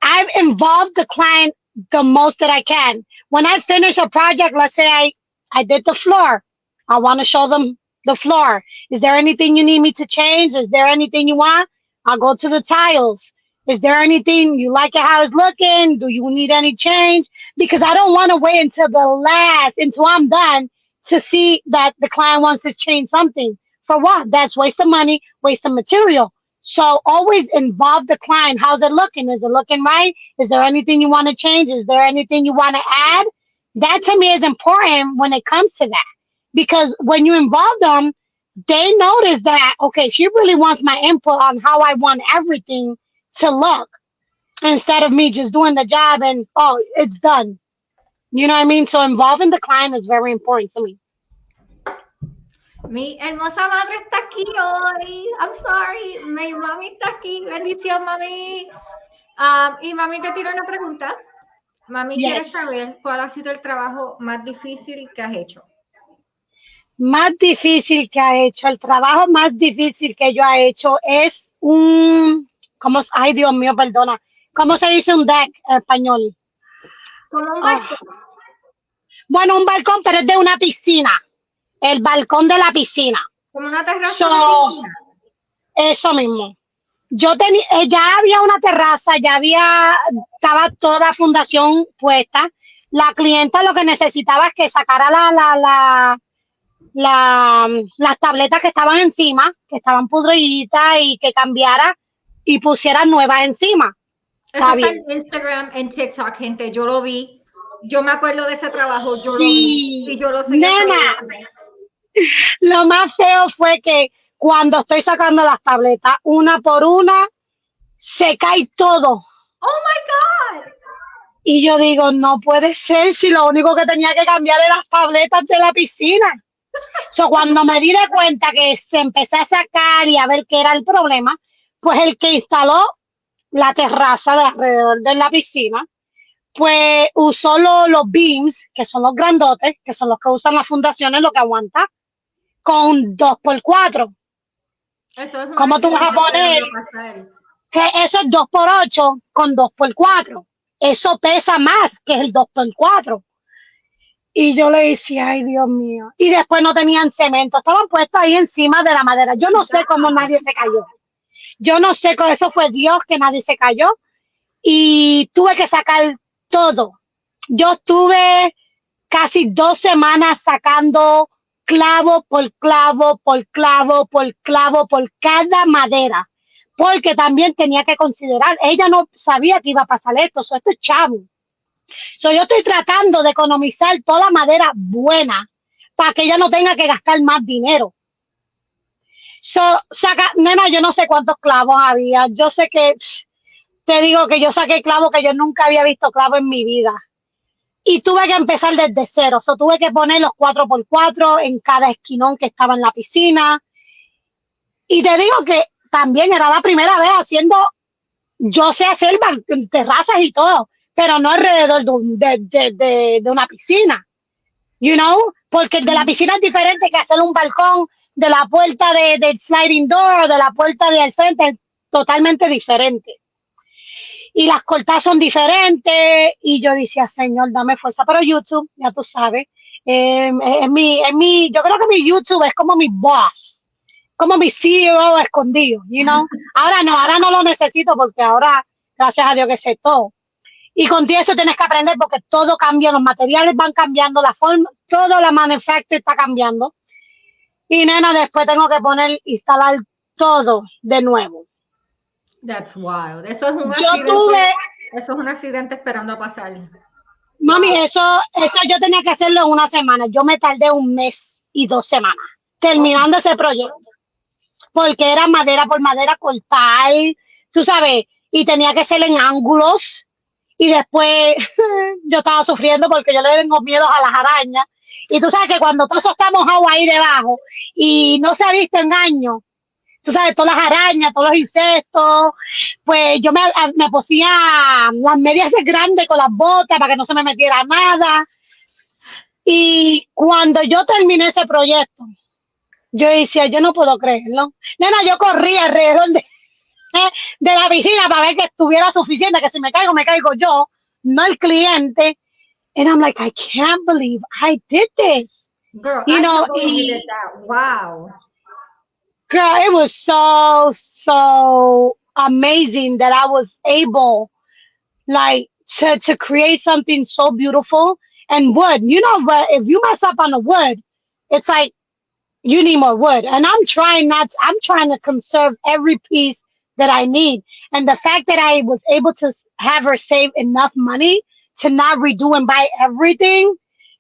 I've involved the client the most that I can. When I finish a project, let's say I did the floor. I want to show them the floor. Is there anything you need me to change? Is there anything you want? I'll go to the tiles. Is there anything you like it how it's looking? Do you need any change? Because I don't want to wait until I'm done to see that the client wants to change something. For what? That's waste of money, waste of material. So always involve the client. How's it looking? Is it looking right? Is there anything you want to change? Is there anything you want to add? That to me is important when it comes to that. Because when you involve them, they notice that, okay, she really wants my input on how I want everything to look instead of me just doing the job and, oh, it's done. You know what I mean? So involving the client is very important to me. Mi hermosa madre está aquí hoy. I'm sorry. Mi mami está aquí. Bendición, mami. Y mami te tiro una pregunta. Mami quiere Yes. saber cuál ha sido el trabajo más difícil que has hecho. Más difícil que ha hecho, el trabajo más difícil que yo he hecho es ay Dios mío, perdona, ¿cómo se dice un deck en español? Como un Ah, balcón, bueno, un balcón, pero es de una piscina, el balcón de la piscina. como una terraza de So, piscina. eso mismo. Ya había una terraza, estaba toda fundación puesta. La clienta lo que necesitaba es que sacara las tabletas que estaban encima, que estaban pudriditas y que cambiara y pusiera nuevas encima. Eso Está está en bien. Instagram, en TikTok, gente. Yo lo vi. Yo me acuerdo de ese trabajo, yo lo vi y Sí, yo lo seguí nena, aplaudiendo. lo más feo fue que cuando estoy sacando las tabletas una por una, se cae todo. Oh my God. Y yo digo, no puede ser si lo único que tenía que cambiar era las tabletas de la piscina. So, cuando me di de cuenta que se empecé a sacar y a ver qué era el problema, pues el que instaló la terraza de alrededor de la piscina, pues usó los beams, que son los grandotes, que son los que usan las fundaciones, lo que aguanta, con 2x4. Eso es un ¿Cómo tú vas a accidente que no poner lo pasar. que eso es 2x8 con 2x4? Eso pesa más que el 2x4. Y yo le decía, ay, Dios mío. Y después no tenían cemento, estaban puestos ahí encima de la madera. Yo no sé cómo nadie se cayó. Yo no sé cómo eso fue Dios que nadie se cayó. Y tuve que sacar todo. Yo tuve casi 2 semanas sacando clavo por clavo, por clavo, por clavo, por cada madera. Porque también tenía que considerar, ella no sabía que iba a pasar esto, esto es chavo. Yo estoy tratando de economizar toda madera buena para que ella no tenga que gastar más dinero. Nena, yo no sé cuántos clavos había. Yo sé que, te digo que yo saqué clavos que yo nunca había visto clavos en mi vida. Y tuve que empezar desde cero. Tuve que poner los 4x4 en cada esquinón que estaba en la piscina. Y te digo que también era la primera vez haciendo, yo sé hacer terrazas y todo, pero no alrededor de una piscina. You know, porque el de la piscina es diferente que hacer un balcón de la puerta del sliding door o de la puerta de al frente, es totalmente diferente. Y las cortadas son diferentes y yo decía, Señor, dame fuerza. Pero YouTube, ya tú sabes, yo creo que mi YouTube es como mi boss, como mi CEO escondido, you know. Ahora no lo necesito porque ahora, gracias a Dios que sé todo. Y contigo eso tienes que aprender porque todo cambia, los materiales van cambiando, la forma, todo la manufactura está cambiando. Y nena, después tengo que instalar todo de nuevo. That's wild. Eso es un Yo accidente. tuve, Eso es un accidente esperando a pasar. mami, eso yo tenía que hacerlo en una semana. Yo me tardé 1 mes y 2 semanas terminando ese proyecto. Porque era madera por madera cortar, tú sabes, y tenía que ser en ángulos. Y después yo estaba sufriendo porque yo le tengo miedo a las arañas. Y tú sabes que cuando todo eso está mojado ahí debajo y no se ha visto en años, tú sabes, todas las arañas, todos los insectos, pues yo me posía las medias grandes con las botas para que no se me metiera nada. Y cuando yo terminé ese proyecto, yo decía, yo no puedo creerlo. Nena, yo corría alrededor de la piscina para ver que estuviera suficiente, que si me caigo yo, no el cliente. And I'm like, I can't believe I did this. Girl, I can't believe you did that. Wow. Girl, it was so amazing that I was able, like, to create something so beautiful. And wood, but if you mess up on the wood, it's like you need more wood. And I'm trying to conserve every piece that I need. And the fact that I was able to have her save enough money to not redo and buy everything,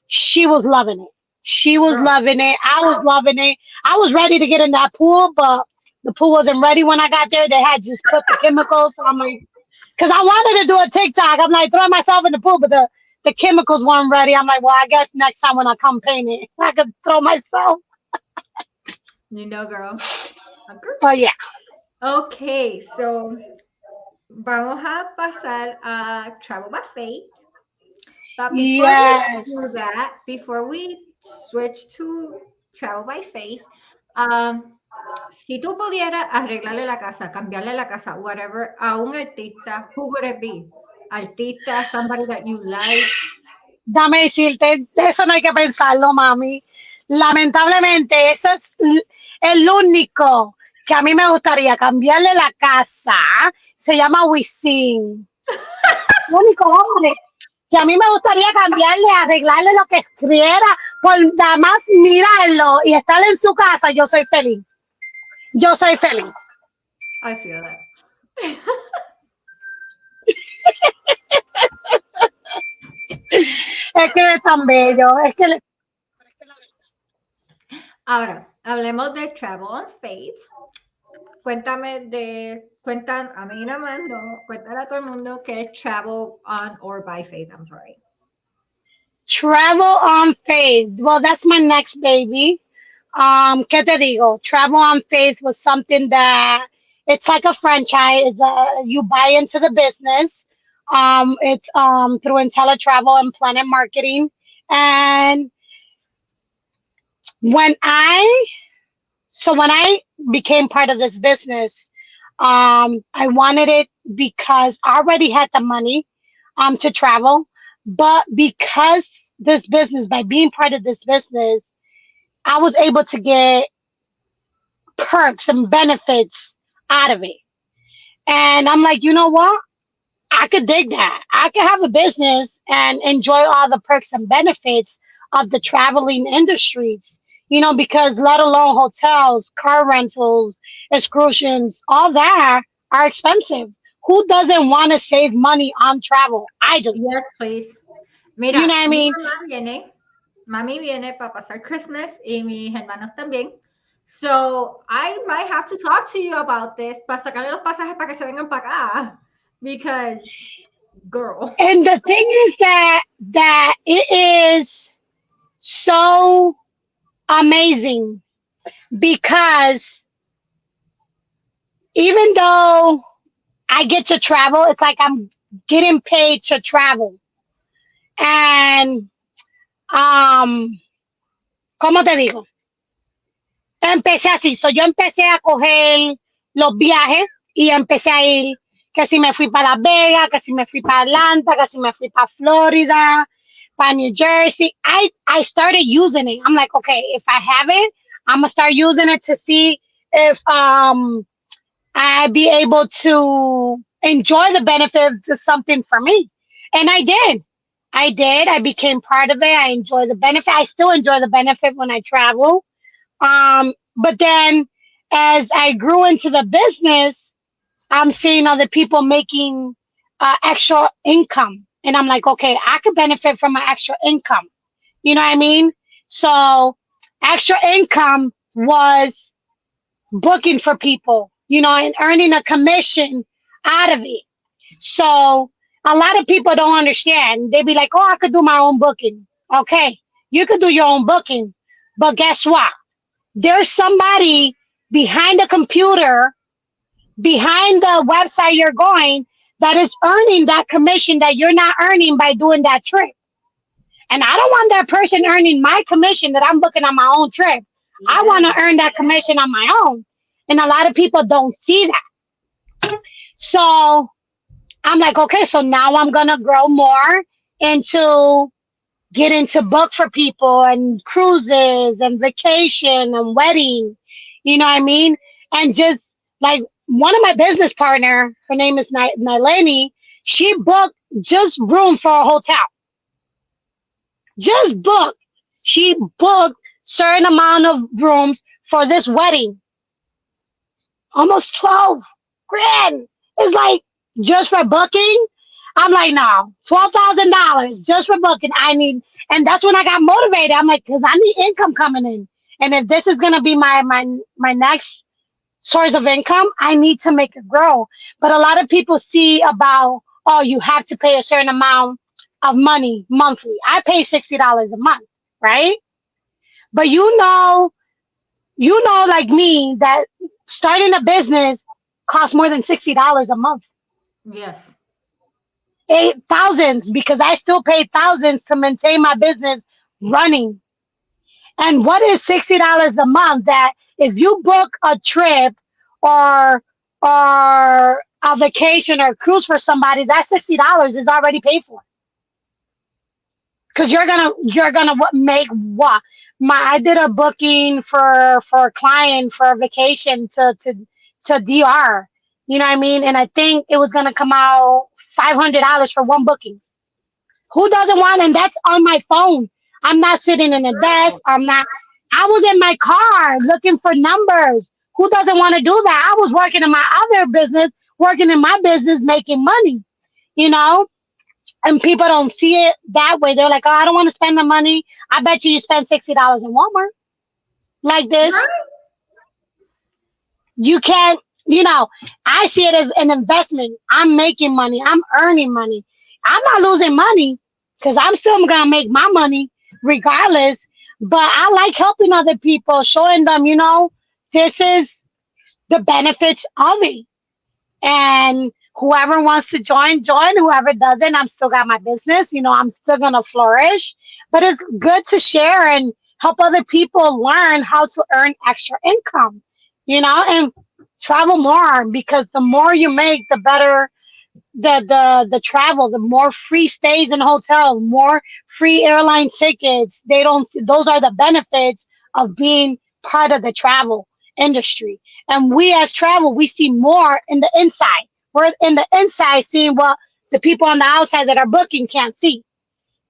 she was loving it. She was loving it. I was loving it. I was ready to get in that pool, but the pool wasn't ready when I got there. They had just put the chemicals. So I'm like, because I wanted to do a TikTok. I'm like, throw myself in the pool, but the chemicals weren't ready. I'm like, well, I guess next time when I come paint it, I could throw myself. Girl. Oh, yeah. Okay, so vamos a pasar a Travel by Faith. But Yes. we do that, before we switch to Travel by Faith, si tú pudieras arreglarle la casa, cambiarle la casa, whatever, a un artista, who would it be? Artista, somebody that you like. Dame decirte, eso no hay que pensarlo, mami. Lamentablemente, eso es el único que a mí me gustaría cambiarle la casa. Se llama Wisin. El único hombre que a mí me gustaría cambiarle, arreglarle lo que quiera, por nada más mirarlo y estar en su casa, yo soy feliz. Yo soy feliz. I feel that. Es que es tan bello. Es que Ahora, hablemos de Travel on Faith. Cuéntame a mí nada más, no, cuéntale a todo el mundo qué es Travel on or by Faith, I'm sorry. Travel on Faith. Well, that's my next baby. ¿Qué te digo? Travel on Faith was something that it's like a franchise. You buy into the business. It's through IntelliTravel and Planet Marketing. And when I became part of this business, I wanted it because I already had the money to travel, but because this business, by being part of this business, I was able to get perks and benefits out of it. And I'm like, you know what? I could dig that. I could have a business and enjoy all the perks and benefits of the traveling industries, because let alone hotels, car rentals, excursions, all that are expensive. Who doesn't want to save money on travel? I do. Yes, please. You know Mira, what I mi mean? mamá viene, mami viene para pasar Christmas y mis hermanos también. So I might have to talk to you about this para sacarle los pasajes para que se vengan para acá. Because, girl. And the thing is that it is so amazing because even though I get to travel, it's like I'm getting paid to travel. And ¿cómo te digo? Empecé así, yo empecé a coger los viajes y empecé a ir, que si me fui para Las Vegas, que si me fui para Atlanta, que si me fui para Florida, para New Jersey. I started using it. I'm like, okay, if I have it, I'm gonna start using it to see if I'd be able to enjoy the benefits of something for me. And I did. I did. I became part of it. I enjoy the benefit. I still enjoy the benefit when I travel. But then as I grew into the business, I'm seeing other people making extra income. And I'm like, okay, I could benefit from my extra income. You know what I mean? So extra income was booking for people, and earning a commission out of it. So a lot of people don't understand. They be like, oh, I could do my own booking. Okay, you could do your own booking. But guess what? There's somebody behind the computer, behind the website you're going, that is earning that commission that you're not earning by doing that trip. And I don't want that person earning my commission that I'm booking on my own trip. I Yeah. want to earn that commission on my own. And a lot of people don't see that. So I'm like, okay, so now I'm going to grow more into getting to book for people and cruises and vacation and wedding. You know what I mean? And just like one of my business partner, her name is Nylani, she booked just room for a hotel. Just booked. She booked certain amount of rooms for this wedding. Almost 12 grand. It's like just for booking. I'm like, no, $12,000 just for booking. I need, and that's when I got motivated. I'm like, because I need income coming in, and if this is gonna be my next source of income, I need to make it grow. But a lot of people see about, oh, you have to pay a certain amount of money monthly. I pay $60 a month, right? But like me, that starting a business costs more than $60 a month. Yes. Eight thousands, because I still pay thousands to maintain my business running. And what is $60 a month? That if you book a trip or a vacation or cruise for somebody, that $60 is already paid for. Because you're gonna make what? I did a booking for a client for a vacation to DR. You know what I mean? And I think it was gonna come out $500 for one booking. Who doesn't want? And that's on my phone. I'm not sitting in a desk. I'm not. I was in my car looking for numbers. Who doesn't want to do that? I was working in my other business, working in my business, making money. You know, and people don't see it that way. They're like, oh, I don't want to spend the money. I bet you spend $60 in Walmart like this. Right? You can't, I see it as an investment. I'm making money. I'm earning money. I'm not losing money because I'm still going to make my money regardless. But I like helping other people, showing them, this is the benefits of it. And whoever wants to join, join. Whoever doesn't, I'm still got my business. I'm still going to flourish. But it's good to share and help other people learn how to earn extra income, and travel more, because the more you make, the better the travel, the more free stays in hotels, more free airline tickets. They don't. Those are the benefits of being part of the travel industry. And we as travel, we see more in the inside. We're in the inside seeing what the people on the outside that are booking can't see.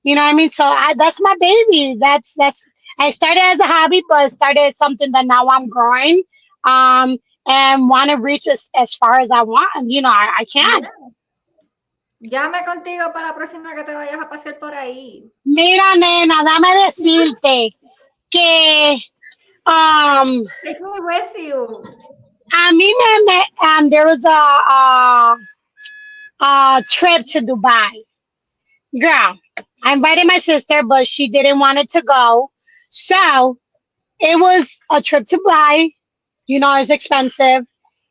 You know what I mean? So that's my baby. That's. I started as a hobby, but it started as something that now I'm growing. Um, and want to reach as far as I want. You know, I can. Yeah. Llame contigo para la próxima que te vayas a pasear por ahí. Mira, nena, dame decirte que um, Take me with you. a mí there was a trip to Dubai. Girl, I invited my sister, but she didn't want it to go. So it was a trip to Dubai. You know, it's expensive.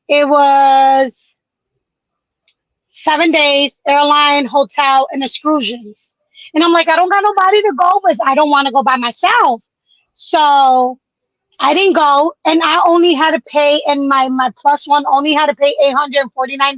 It was 7 days, airline, hotel, and excursions. And I'm like, I don't got nobody to go with. I don't want to go by myself. So I didn't go, and I only had to pay, and my plus one only had to pay $849.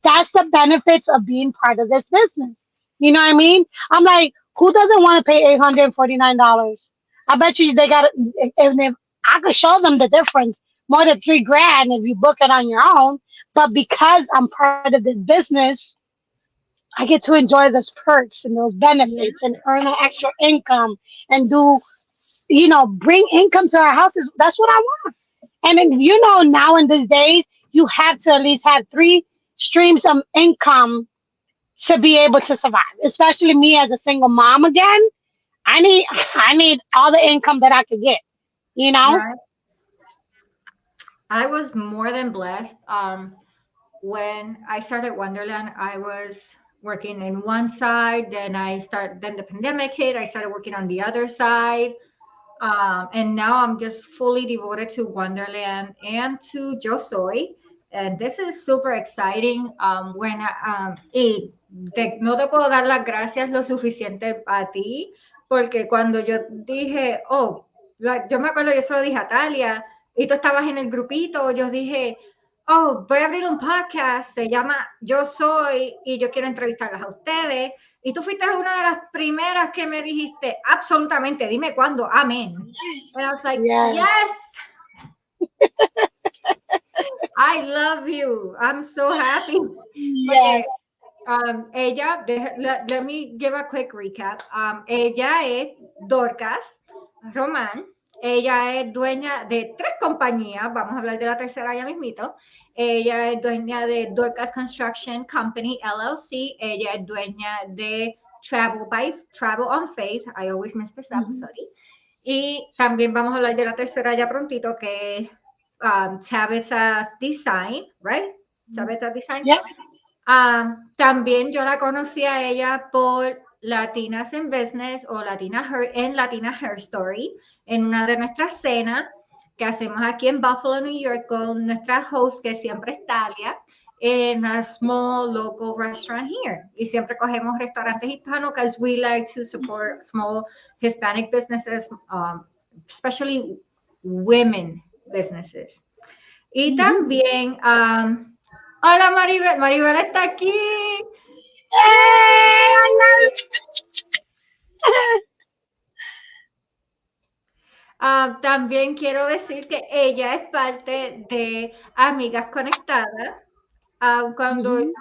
That's the benefits of being part of this business. You know what I mean? I'm like, who doesn't want to pay $849? I bet you they got. If I could show them the difference, more than 3 grand if you book it on your own. But because I'm part of this business, I get to enjoy those perks and those Yeah. benefits and earn an extra income and do, bring income to our houses. That's what I want. And then, now in these days, you have to at least have 3 streams of income to be able to survive. Especially me as a single mom again. I need I need all the income that I could get, you know? Right. I was more than blessed. When I started Wonderland, I was working in one side, then the pandemic hit, I started working on the other side. And now I'm just fully devoted to Wonderland and to Yo Soy. And this is super exciting. No te puedo dar las gracias lo suficiente a ti, porque cuando yo dije, oh, yo me acuerdo, yo solo dije a Talia, y tú estabas en el grupito, yo dije, oh, voy a abrir un podcast, se llama Yo Soy, y yo quiero entrevistarlas a ustedes. Y tú fuiste una de las primeras que me dijiste, absolutamente, dime cuándo, amén. And I was like, Yes. yes, I love you. I'm so happy. Porque Yes. let me give a quick recap. Ella es Dorcas Roman. Ella es dueña de 3 compañías. Vamos a hablar de la tercera ya mismito. Ella es dueña de Dorcas Construction Company LLC. Ella es dueña de Travel on Faith. I always mess this up, Mhm. sorry. Y también vamos a hablar de la tercera ya prontito, que es Tabitha's Design, right? Tabitha's Design. Yep. También yo la conocí a ella por Latinas in Business o Latina Hair Story, en una de nuestras cenas que hacemos aquí en Buffalo, New York, con nuestra host, que siempre es Talia, in a small local restaurant here. Y siempre cogemos restaurantes hispanos because we like to support small Hispanic businesses, especially women businesses. Y Mhm. también, hola Maribel, Maribel está aquí. Hey, I love También quiero decir que ella es parte de Amigas Conectadas. Mhm. Cuando yo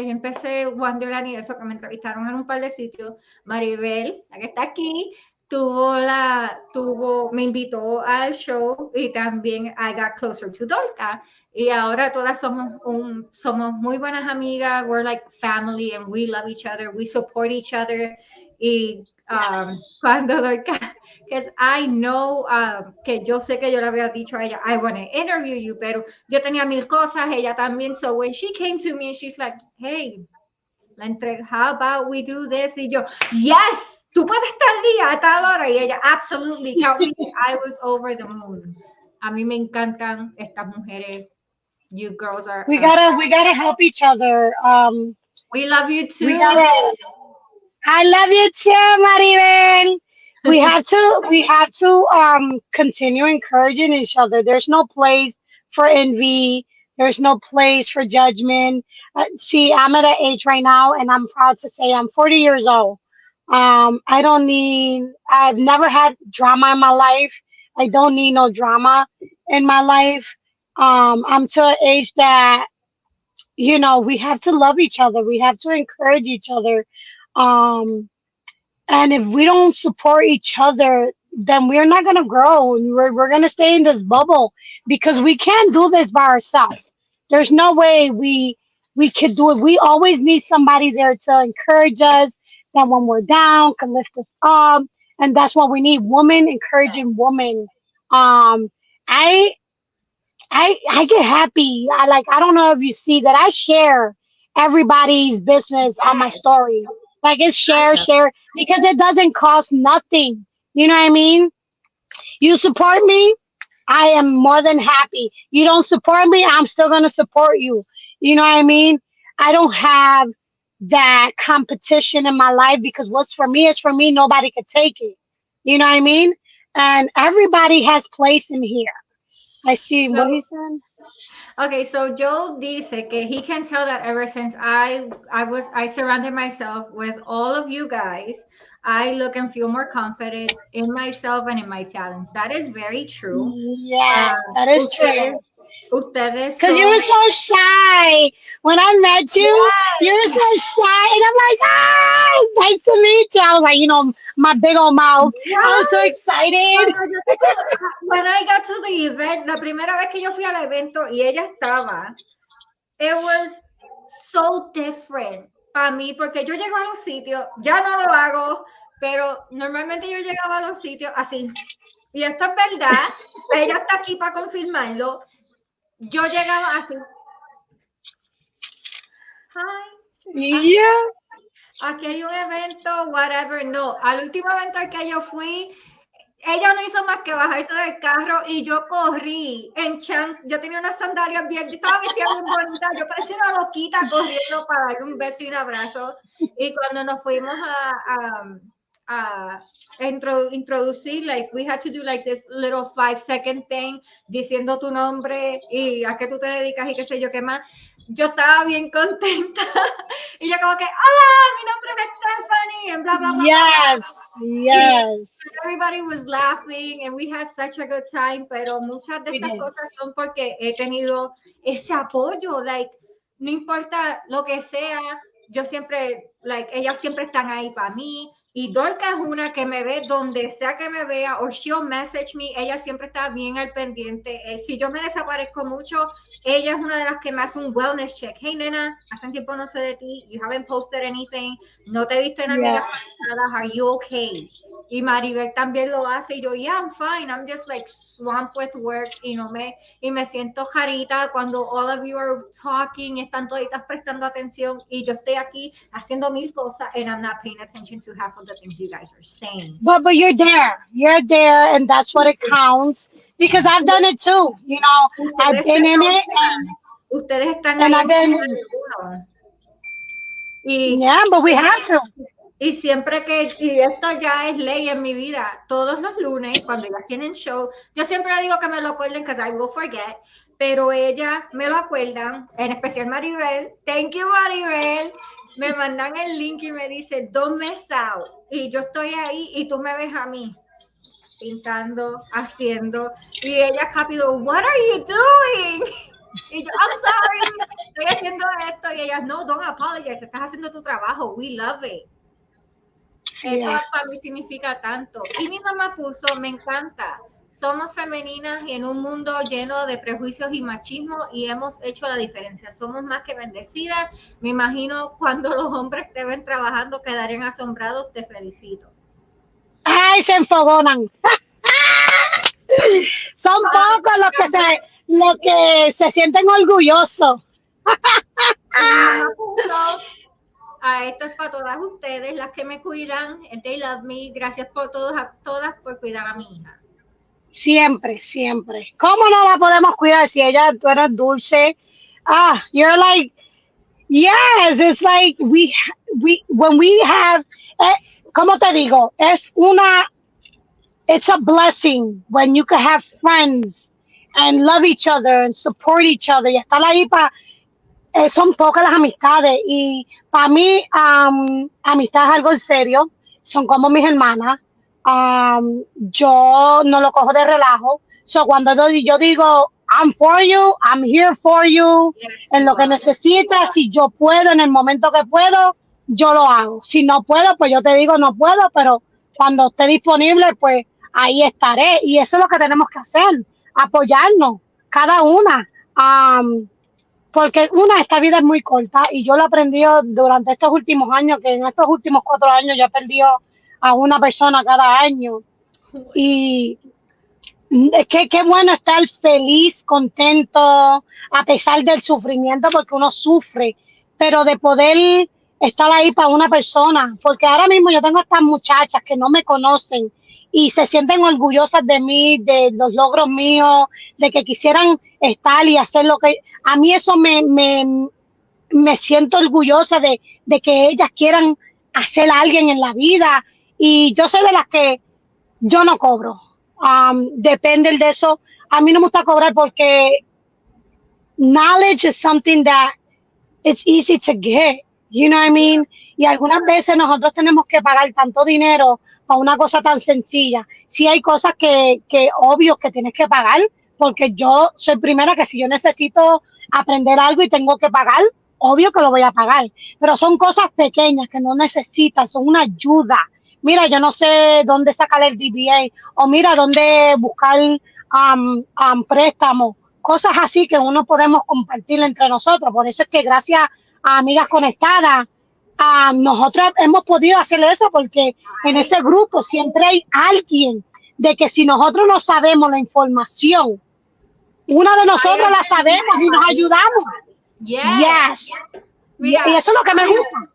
empecé Wonderland y eso, que me entrevistaron en un par de sitios, Maribel, la que está aquí, me invitó al show y también I got closer to Dolca. Y ahora todas somos muy buenas amigas. We're like family and we love each other. We support each other. Y cuando Dolca, because I know que yo sé que yo le había dicho a ella, I want to interview you, pero yo tenía mil cosas, ella también. So when she came to me, she's like, hey, how about we do this? Y yo, yes, tú puedes estar día a tal hora. Y ella, absolutely, count me in. I was over the moon. A mí me encantan estas mujeres. You girls are, we gotta help each other. we love you We too. gotta. I love you too, Maribel. We have to continue encouraging each other. There's no place for envy. There's no place for judgment. See, I'm at an age right now, and I'm proud to say I'm 40 years old. I don't need. I've never had drama in my life. I don't need no drama in my life. I'm to an age that we have to love each other. We have to encourage each other. Um, and if we don't support each other, then we're not gonna grow. We're gonna stay in this bubble because we can't do this by ourselves. There's no way we could do it. We always need somebody there to encourage us. That when we're down, can lift us up, and that's what we need. Women encouraging women. Um, I I get happy. I don't know if you see that I share everybody's business on my Yes, story. Like it's I share, love share because it doesn't cost nothing. You know what I mean? You support me, I am more than happy. You don't support me, I'm still gonna support you. You know what I mean? I don't have that competition in my life because what's for me is for me. Nobody could take it. You know what I mean? And everybody has place in here. I see what he so said. okay, so Joe dice que he can tell that ever since I surrounded myself with all of you guys, I look and feel more confident in myself and in my talents. That is very true. Yes, Um, that is ustedes, true. ustedes Cause you son, were so shy when I met you. You were yes, so shy, and I'm like, ah, nice to meet you. I was like, my big old mouth. I was so right. excited. Cuando yo te when I got to the event, la primera vez que yo fui al evento y ella estaba, it was so different para mí, porque yo llego a los sitios, ya no lo hago, pero normalmente yo llegaba a los sitios así. Y esto es verdad, ella está aquí para confirmarlo. Yo llegaba así, hi, Yeah. aquí hay un evento, whatever. No, al último evento al que yo fui, ella no hizo más que bajarse del carro y yo corrí en chan. Yo tenía unas sandalias bien, yo estaba vestida bien bonita, yo parecía una loquita corriendo para darle un beso y un abrazo. Y cuando nos fuimos a introducir, like we had to do like this little 5-second thing diciendo tu nombre y a qué tú te dedicas y qué sé yo qué más. Yo estaba bien contenta y yo como que, hola, mi nombre es Stephannie, y bla, bla, bla, bla, Yes. bla. Y Yes. everybody was laughing and we had such a good time, pero muchas de We estas did. cosas son porque he tenido ese apoyo, like, no importa lo que sea, yo siempre, like, ellas siempre están ahí para mí. Y Dorcas es una que me ve donde sea que me vea, o she'll message me, ella siempre está bien al pendiente. Si yo me desaparezco mucho, ella es una de las que me hace un wellness check. Hey, nena, hace tiempo no sé de ti, you haven't posted anything, no te he visto en Yeah. amigas conectadas, are you okay? Y Maribel también lo hace y yo, yeah, I'm fine, I'm just like swamped with work y me siento jarita cuando all of you are talking, están toditas prestando atención y yo estoy aquí haciendo mil cosas and I'm not paying attention to half of the things you guys are saying. But you're there. You're there, and that's what it counts. Because I've done it too. I've Ustedes se been in it, rodean, ustedes están and ahí I've encima been. de uno. Y Yeah, but we have to. Y siempre y esto ya es ley en mi vida, todos los lunes, cuando ellas tienen show, yo siempre digo que me lo acuerden, because I will forget, pero ellas me lo acuerdan, en especial Maribel, thank you Maribel, me mandan el link y me dice, don't miss out, y yo estoy ahí y tú me ves a mí, pintando, haciendo, y ella rápido, what are you doing? Y yo, I'm sorry, estoy haciendo esto, y ellas, no, don't apologize, estás haciendo tu trabajo, we love it. Eso Yeah. para mí significa tanto. Y mi mamá puso, me encanta. Somos femeninas y en un mundo lleno de prejuicios y machismo y hemos hecho la diferencia. Somos más que bendecidas. Me imagino cuando los hombres te ven trabajando quedarían asombrados. Te felicito. Ay, se enfogonan. Son pocos los que se sienten orgullosos. Y mi mamá puso, esto es para todas ustedes, las que me cuidan. They love me. Gracias por todas por cuidar a mi hija. Siempre, siempre. ¿Cómo no la podemos cuidar si tú eres dulce? You're like, yes, it's like when we have, eh, ¿cómo te digo? It's a blessing when you can have friends and love each other and support each other y estar ahí para son pocas las amistades y para mí amistad es algo en serio, son como mis hermanas. Yo no lo cojo de relajo. So, cuando yo digo, I'm for you, I'm here for you, Yes, en you lo que are. necesitas, si yo puedo, en el momento que puedo, yo lo hago. Si no puedo, pues yo te digo, no puedo, pero cuando esté disponible, pues ahí estaré. Y eso es lo que tenemos que hacer, apoyarnos, cada una. Porque una, esta vida es muy corta y yo lo he aprendido durante estos últimos años, que en estos últimos 4 años yo he perdido a una persona cada año. Y qué bueno estar feliz, contento, a pesar del sufrimiento, porque uno sufre, pero de poder estar ahí para una persona, porque ahora mismo yo tengo estas muchachas que no me conocen y se sienten orgullosas de mí, de los logros míos, de que quisieran estar y hacer lo que... A mí eso me siento orgullosa de que ellas quieran hacer a alguien en la vida y yo soy de las que yo no cobro. Depende de eso. A mí no me gusta cobrar porque knowledge is something that it's easy to get. You know what I mean? Y algunas veces nosotros tenemos que pagar tanto dinero para una cosa tan sencilla. Sí hay cosas que obvio que tienes que pagar, porque yo soy primera que si yo necesito aprender algo y tengo que pagar, obvio que lo voy a pagar. Pero son cosas pequeñas que no necesitas, son una ayuda. Mira, yo no sé dónde sacar el DBA o mira dónde buscar préstamos, cosas así que uno podemos compartir entre nosotros. Por eso es que gracias a Amigas Conectadas, nosotros hemos podido hacer eso porque en Right? ese grupo siempre hay alguien de que si nosotros no sabemos la información, una de Hay nosotros la alguien sabemos y nos ahí. ayudamos. Yes. Yes. Y Mira, eso es lo que me gusta.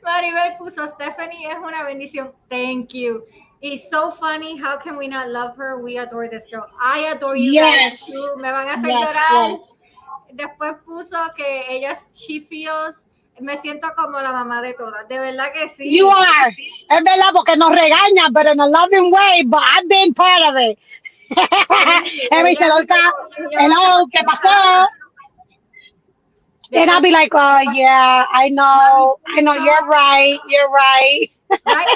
Maribel puso, Stephanie es una bendición. Thank you. It's so funny. How can we not love her? We adore this girl. I adore you guys Yes. too. Me van a hacer Yes, llorar. yes. Después puso que ella, she feels, me siento como la mamá de todas. De verdad que You sí. are. Es verdad, porque nos regañan, pero in a loving way, but I've been part of it. Sí, Él me dice, Lorca, ella no se hello, ¿qué mantiene pasó? And I'll después, be like, oh, yeah, I Mari know, puso, you're right, you're right. right?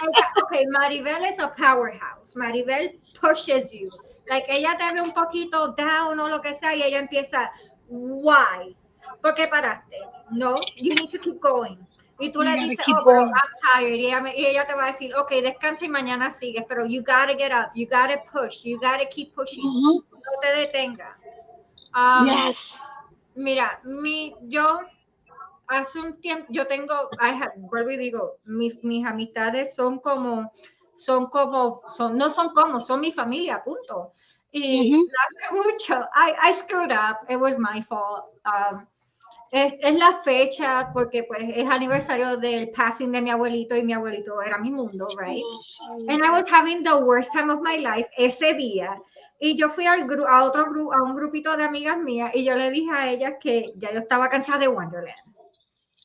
Okay, Maribel is a powerhouse. Maribel pushes you. Like ella te ve un poquito down o lo que sea y ella empieza, why? ¿Por qué paraste? No, you need to keep going. Y tú You le gotta dices, keep oh, pero going. I'm tired. Y ella te va a decir, ok, descansa y mañana sigues, pero you gotta get up, you gotta push, you gotta keep pushing. Mhm. No te detengas. Um, Yes. mira, yo hace un tiempo, yo tengo, vuelvo y digo, mis amistades no son como, son mi familia, punto. Y Mhm. hace mucho, I screwed up, it was my fault. Es la fecha porque pues es aniversario del passing de mi abuelito y mi abuelito era mi mundo, right? Oh, sorry. And I was having the worst time of my life ese día. Y yo fui a otro grupo, a un grupito de amigas mías y yo le dije a ellas que ya yo estaba cansada de Wonderland,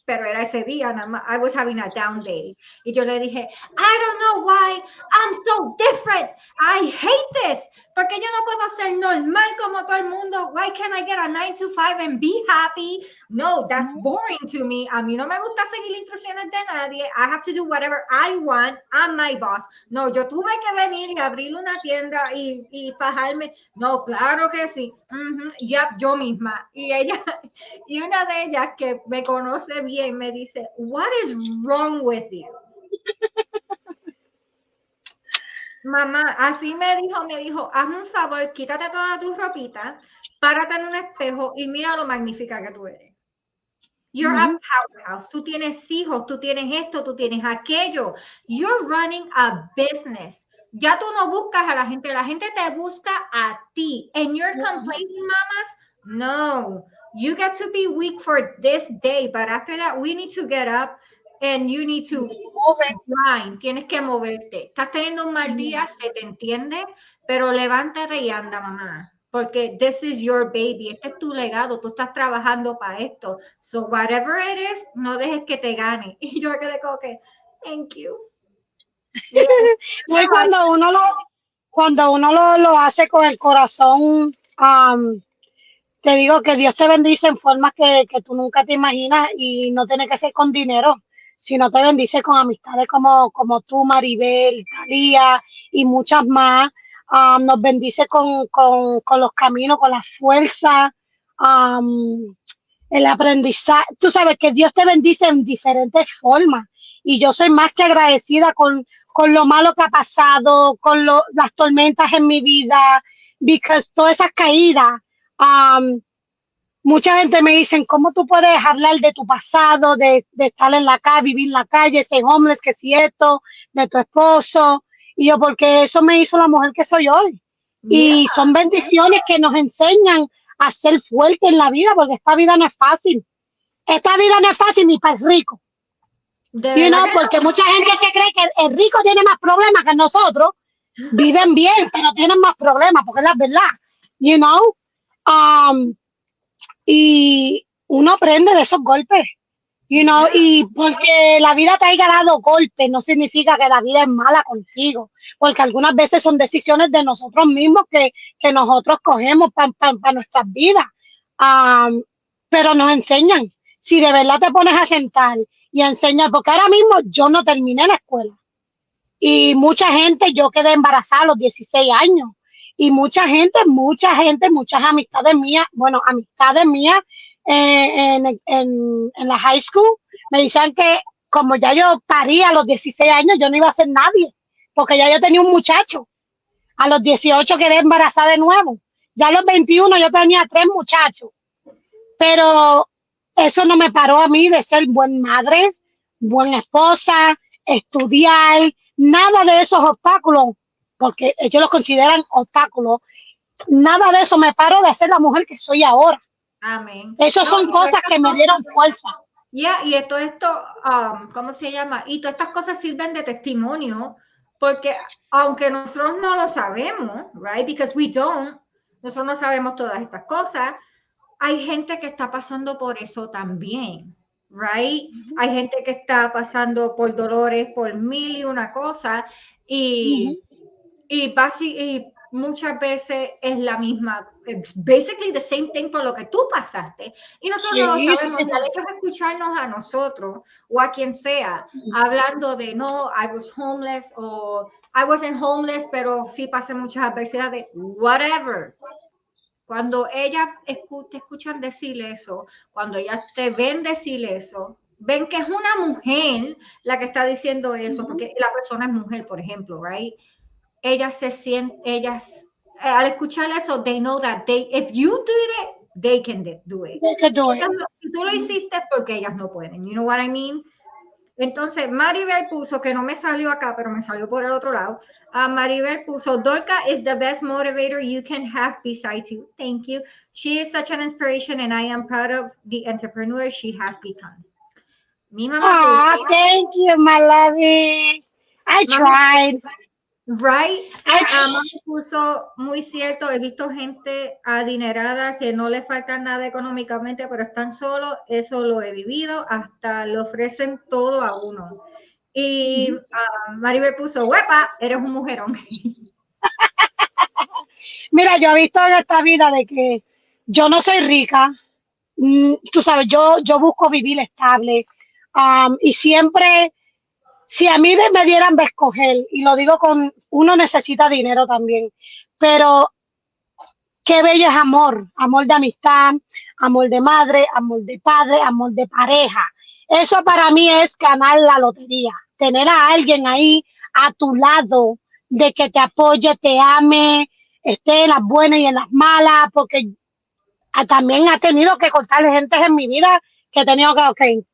pero era ese día, nada más, I was having a down day. Y yo le dije, I don't know why I'm so different. I hate this. Porque yo no puedo ser normal como todo el mundo. Why can't I get a 9 to 5 and be happy? No, that's boring to me. A mí no me gusta seguir instrucciones de nadie. I have to do whatever I want. I'm my boss. No, yo tuve que venir y abrir una tienda y fajarme. No, claro que sí. Yep, yo misma. Y ella, y una de ellas que me conoce bien me dice, what is wrong with you? Mamá, así me dijo, hazme un favor, quítate toda tu ropita, párate en un espejo y mira lo magnífica que tú eres. You're a Mhm. powerhouse. Tú tienes hijos, tú tienes esto, tú tienes aquello. You're running a business. Ya tú no buscas a la gente te busca a ti. And you're complaining, mamas? No. You get to be weak for this day, but after that, we need to get up and you need to grind. Tienes que moverte. Estás teniendo un mal día, se te entiende, pero levántate y anda, mamá. Porque this is your baby, este es tu legado, tú estás trabajando para esto. So whatever it is, no dejes que te gane. Y yo quedé como que, thank you. No, y cuando uno lo hace con el corazón te digo que Dios te bendice en formas que tú nunca te imaginas y no tiene que ser con dinero, sino te bendice con amistades como tú, Maribel, Talía y muchas más. Nos bendice con los caminos, con la fuerza, um, el aprendizaje. Tú sabes que Dios te bendice en diferentes formas y yo soy más que agradecida con lo malo que ha pasado, las tormentas en mi vida, porque todas esas caídas. Um, Mucha gente me dice, ¿cómo tú puedes hablar de tu pasado, de estar en la calle, vivir en la calle, ser homeless, que si esto, de tu esposo? Y yo, porque eso me hizo la mujer que soy hoy. Yeah, Y son bendiciones que nos enseñan a ser fuertes en la vida, porque esta vida no es fácil. Esta vida no es fácil ni para el rico. de You verdad know, que porque mucha gente se cree que el rico tiene más problemas que nosotros. Viven bien, pero tienen más problemas, porque es la verdad. You know, um, y uno aprende de esos golpes, you know, yeah. y porque la vida te haya dado golpes no significa que la vida es mala contigo, porque algunas veces son decisiones de nosotros mismos que nosotros cogemos para nuestras vidas. Um, pero nos enseñan, si de verdad te pones a sentar y a enseñar, porque ahora mismo yo no terminé la escuela y mucha gente, yo quedé embarazada a los 16 años. Y muchas amistades mías, bueno, amistades mías en la high school, me decían que como ya yo parí a los 16 años, yo no iba a ser nadie, porque ya yo tenía un muchacho. A los 18 quedé embarazada de nuevo. Ya a los 21 yo tenía 3 muchachos. Pero eso no me paró a mí de ser buena madre, buena esposa, estudiar, nada de esos obstáculos, porque ellos los consideran obstáculos, nada de eso me paró de ser la mujer que soy ahora. Amén. Esas No, son cosas que me dieron fuerza. yeah, y esto, ¿cómo se llama? Y todas estas cosas sirven de testimonio, porque aunque nosotros no lo sabemos, right? Because we don't, nosotros no sabemos todas estas cosas, hay gente que está pasando por eso también, right? Hay gente que está pasando por dolores, por mil y una cosa, y, y muchas veces es la misma, basically the same thing por lo que tú pasaste. Y nosotros no lo Sí, sabemos, sí. y al ellos escucharnos a nosotros o a quien sea, hablando de no, I was homeless o I wasn't homeless, pero sí pasé muchas adversidades, whatever. Cuando ellas te escuchan decir eso, cuando ellas te ven decir eso, ven que es una mujer la que está diciendo eso, porque la persona es mujer, por ejemplo, right? Ellas se sienten, al escuchar eso, they know that if you did it, they can do it. Si tú lo hiciste es porque ellas no pueden, you know what I mean? Entonces, Maribel puso, que no me salió acá, pero me salió por el otro lado. Maribel puso, Dorca is the best motivator you can have besides you. Thank you. She is such an inspiration and I am proud of the entrepreneur she has become. Mi mamá puso, Thank you, my lovey. I mami, tried. right? I, Mami puso, muy cierto, he visto gente adinerada que no le falta nada económicamente, pero están solos, eso lo he vivido, hasta le ofrecen todo a uno. Y Maribel puso, huepa, eres un mujerón. Mira, yo he visto en esta vida de que yo no soy rica, tú sabes, yo busco vivir estable, y siempre, si a mí me dieran de escoger, y lo digo uno necesita dinero también, pero qué bello es amor, amor de amistad, amor de madre, amor de padre, amor de pareja. Eso para mí es ganar la lotería, tener a alguien ahí a tu lado, de que te apoye, te ame, esté en las buenas y en las malas, porque también ha tenido que contar gente en mi vida que he tenido que, ok,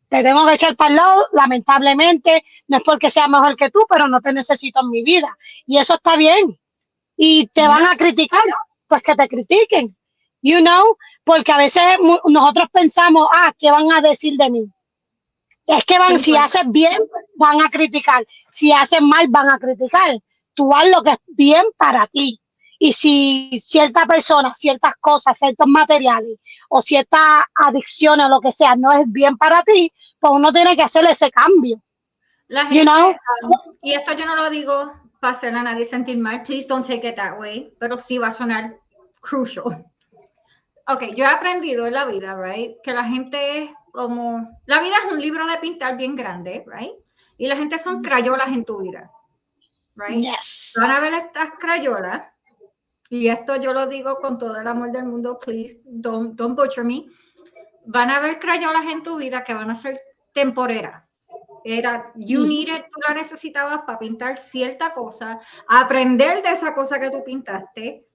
te tengo que echar para el lado, lamentablemente, no es porque sea mejor que tú, pero no te necesito en mi vida. Y eso está bien. Y te van a criticar, pues que te critiquen, you know, porque a veces nosotros pensamos, ¿qué van a decir de mí? Es que si haces bien, van a criticar, si haces mal, van a criticar. Tú haz lo que es bien para ti. Y si cierta persona, ciertas cosas, ciertos materiales o cierta adicción o lo que sea no es bien para ti, pues uno tiene que hacer ese cambio. La gente, You know? y esto yo no lo digo para hacer a nadie sentir mal, please don't take it that way, pero sí va a sonar crucial. Ok, yo he aprendido en la vida, right, que la gente es como, la vida es un libro de pintar bien grande, right, y la gente son crayolas en tu vida, right. Yes. Van a ver estas crayolas, y esto yo lo digo con todo el amor del mundo, please, don't butcher me. Van a haber crayolas en tu vida que van a ser temporeras. You need it, tú la necesitabas para pintar cierta cosa, aprender de esa cosa que tú pintaste,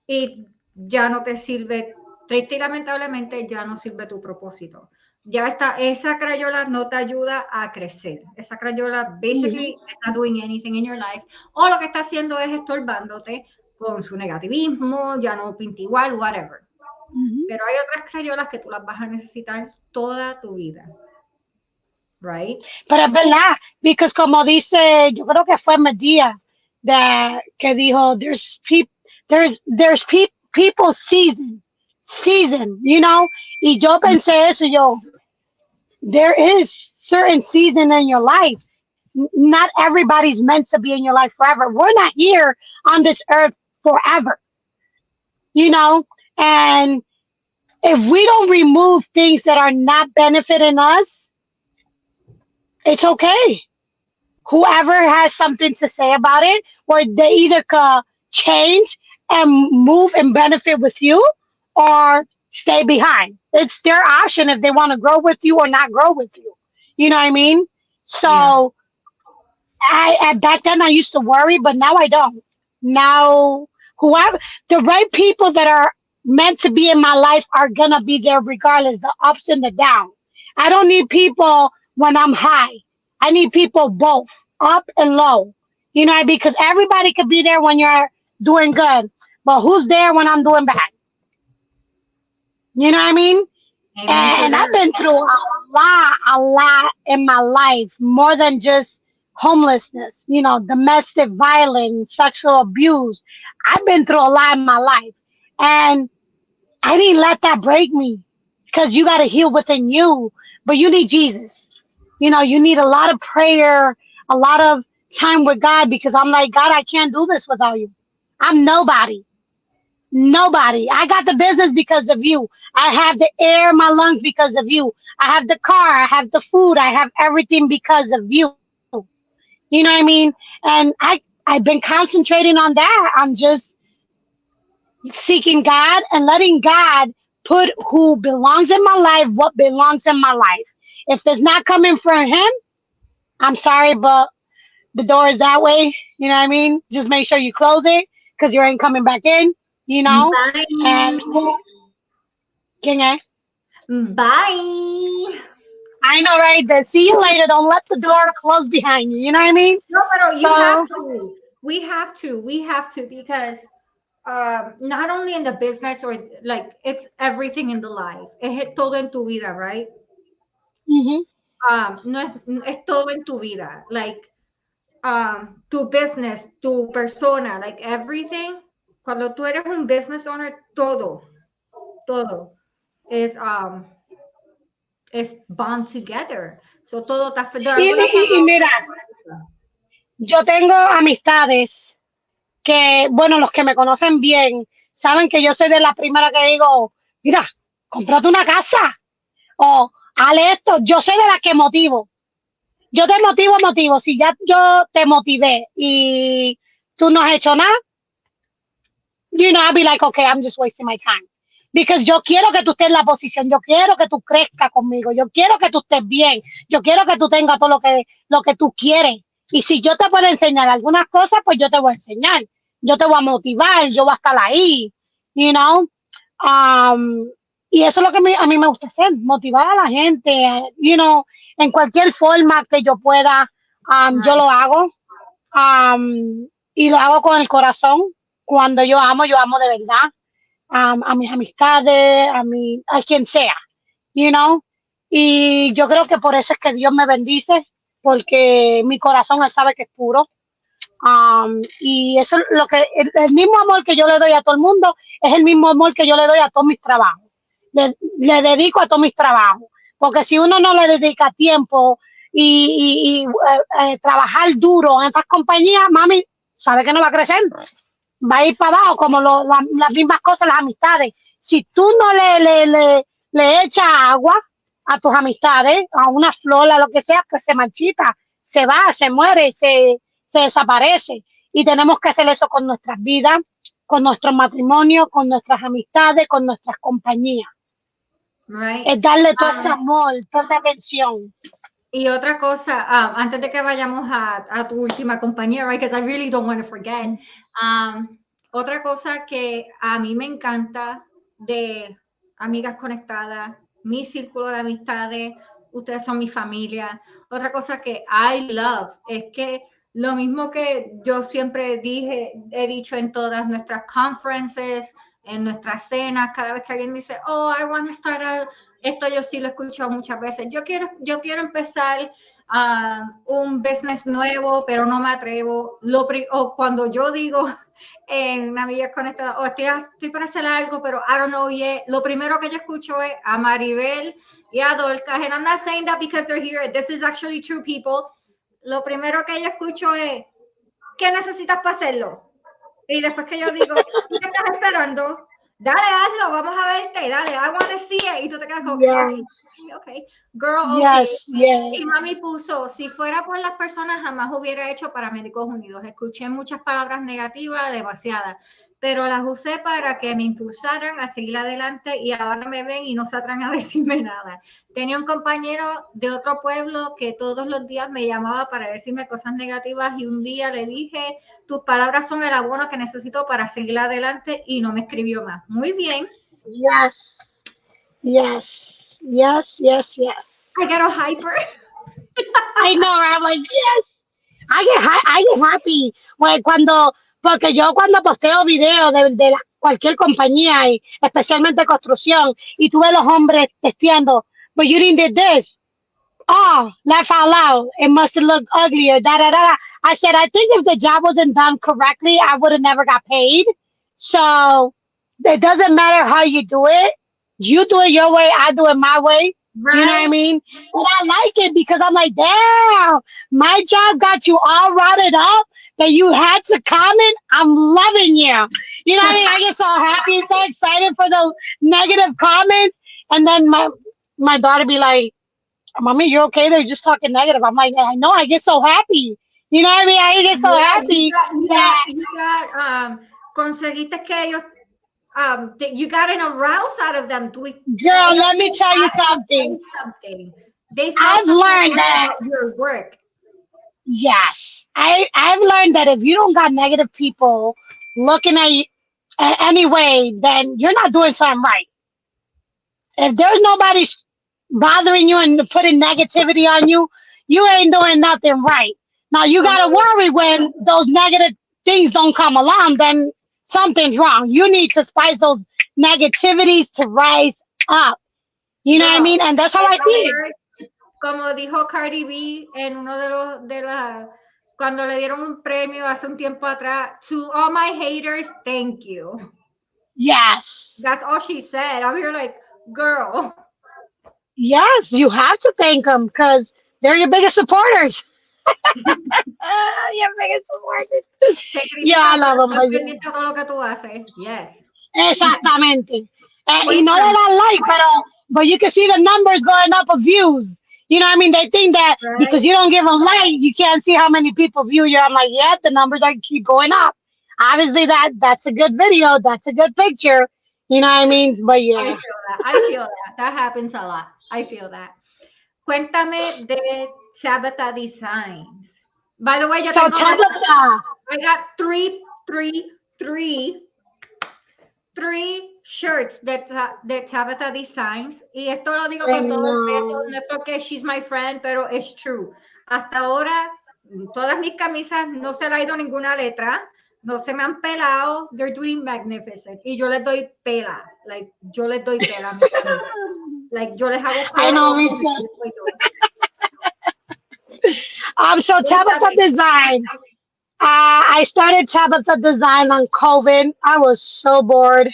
y ya no te sirve, triste y lamentablemente ya no sirve tu propósito. Ya está, esa crayola no te ayuda a crecer. Esa crayola basically is not doing anything in your life, o lo que está haciendo es estorbándote con su negativismo, ya no pinta igual, whatever. Pero hay otras crayolas que tú las vas a necesitar toda tu vida. Right? Pero es verdad, because como dice, yo creo que fue Medea que dijo, people season, you know, y yo pensé eso, there is certain season in your life. Not everybody's meant to be in your life forever. We're not here on this earth forever, you know, and if we don't remove things that are not benefiting us, it's okay. Whoever has something to say about it, where they either can change and move and benefit with you or stay behind. It's their option if they want to grow with you or not grow with you. You know what I mean? So I back then I used to worry, but now I don't. Now whoever the right people that are meant to be in my life are gonna be there regardless, the ups and the downs. I don't need people when I'm high. I need people both up and low. You know, because everybody could be there when you're doing good, but who's there when I'm doing bad? You know what I mean? And I've been through a lot in my life, more than just homelessness, you know, domestic violence, sexual abuse. I've been through a lot in my life. And I didn't let that break me because you got to heal within you, but you need Jesus. You know, you need a lot of prayer, a lot of time with God because I'm like, God, I can't do this without you. I'm nobody. Nobody. I got the business because of you. I have the air in my lungs because of you. I have the car. I have the food. I have everything because of you. You know what I mean? And I've been concentrating on that. I'm just seeking God and letting God put who belongs in my life, what belongs in my life. If it's not coming from Him, I'm sorry, but the door is that way. You know what I mean? Just make sure you close it because you ain't coming back in. You know? Bye. And ¿quién es? Bye. I know, right? The see you later. Don't let the door close behind you. You know what I mean? No, but you have to. We have to because not only in the business or like it's everything in the life. Es todo en tu vida, right? No es todo en tu vida. Like tu business, tu persona, like everything. Cuando tú eres un business owner, todo es bond together. So todo está y mira, yo tengo amistades que, bueno, los que me conocen bien, saben que yo soy de la primera que digo, mira, cómprate una casa o hale esto. Yo soy de la que motivo. Yo te motivo. Si ya yo te motivé y tú no has hecho nada, you know, I'll be like, okay, I'm just wasting my time. Because yo quiero que tú estés en la posición, yo quiero que tú crezcas conmigo, yo quiero que tú estés bien, yo quiero que tú tengas todo lo que tú quieres. Y si yo te puedo enseñar algunas cosas, pues yo te voy a enseñar. Yo te voy a motivar, yo voy a estar ahí, you know. Y eso es lo que a mí me gusta hacer, motivar a la gente, you know, en cualquier forma que yo pueda, yo lo hago. Y lo hago con el corazón. Cuando yo amo de verdad. A mis amistades, a quien sea, you know. Y yo creo que por eso es que Dios me bendice, porque mi corazón él sabe que es puro. Y eso es lo que el mismo amor que yo le doy a todo el mundo es el mismo amor que yo le doy a todos mis trabajos. Le dedico a todos mis trabajos, porque si uno no le dedica tiempo y trabajar duro en estas compañías, mami, sabe que no va a crecer. va a ir para abajo, como las mismas cosas, las amistades. Si tú no le echas agua a tus amistades, a una flor, a lo que sea, pues se marchita, se va, se muere, se desaparece. Y tenemos que hacer eso con nuestras vidas, con nuestros matrimonios, con nuestras amistades, con nuestras compañías. Right? Es darle todo ese amor, toda esa atención. Y otra cosa, antes de que vayamos a tu última compañía, right? Because I really don't want to forget. Otra cosa que a mí me encanta de Amigas Conectadas, mi círculo de amistades, ustedes son mi familia. Otra cosa que I love es que lo mismo que yo siempre he dicho en todas nuestras conferences, en nuestras cenas, cada vez que alguien dice, oh, I want to start esto yo sí lo he escuchado muchas veces. Yo quiero empezar un business nuevo, pero no me atrevo. O cuando yo digo en Amigas Conectadas, estoy para hacer algo, pero I don't know yet. Lo primero que yo escucho es a Maribel y a Dorcas, and I'm not saying that because they're here. This is actually true, people. Lo primero que yo escucho es, ¿qué necesitas para hacerlo? Y después que yo digo, ¿qué estás esperando? Dale, hazlo, vamos a verte, dale, I want to see it. Y tú te quedas como, okay, girl, okay. Y mami puso, si fuera por las personas, jamás hubiera hecho Paramédicos Unidos. Escuché muchas palabras negativas, demasiadas, pero las usé para que me impulsaran a seguir adelante y ahora me ven y no se atreven a decirme nada. Tenía un compañero de otro pueblo que todos los días me llamaba para decirme cosas negativas y un día le dije, tus palabras son el abono que necesito para seguir adelante y no me escribió más. Muy bien. Yes. I get a hyper. I know, I'm like, yes. I get happy. Porque yo cuando posteo videos de cualquier compañía, y especialmente construcción, y tú ves los hombres testeando, but you didn't did this. Oh, laugh out loud. It must have looked uglier. Da da da. I said, I think if the job wasn't done correctly, I would have never got paid. So it doesn't matter how you do it. You do it your way, I do it my way. Right. You know what I mean? And I like it because I'm like, damn, my job got you all routed up that you had to comment. I'm loving you. You know what I mean? I get so happy and so excited for those negative comments. And then my daughter be like, Mommy, you're okay? They're just talking negative. I'm like, I know, I get so happy. You know what I mean? I get so happy. Conseguiste que ellos you got an arouse out of them. Girl, let me tell you something. I've learned that your work. Yes, I've learned that if you don't got negative people looking at you anyway, then you're not doing something right. If there's nobody bothering you and putting negativity on you, you ain't doing nothing right. Now you gotta worry when those negative things don't come along, then something's wrong. You need to spice those negativities to rise up. You know what I mean? And that's how I see it. Como dijo Cardi B en uno cuando le dieron un premio hace un tiempo atrás, to all my haters, thank you. Yes. That's all she said. I'm here like, girl. Yes, you have to thank them because they're your biggest supporters. Your biggest supporters. Yeah, I love them. Todo lo que tú haces. Yes. Exactamente. Y no that I like, but you can see the numbers going up of views. You know what I mean? They think that because you don't give them like, you can't see how many people view you. I'm like, yeah, the numbers are keep going up. Obviously, that's a good video. That's a good picture. You know what I mean? But yeah. I feel that. That happens a lot. I feel that. Cuéntame de Tabitha Designs. By the way, Tabitha. I got three shirts de Tabitha Designs. Y esto lo digo con todo el peso, no es porque she's my friend, pero it's true. Hasta ahora, todas mis camisas no se le ha ido ninguna letra. No se me han pelado. They're doing magnificent. Y yo les doy pela. Like, yo les doy pela a mis camisas. Like, yo les hago I know, so Tabitha Design. I started Tabitha Design on COVID. I was so bored.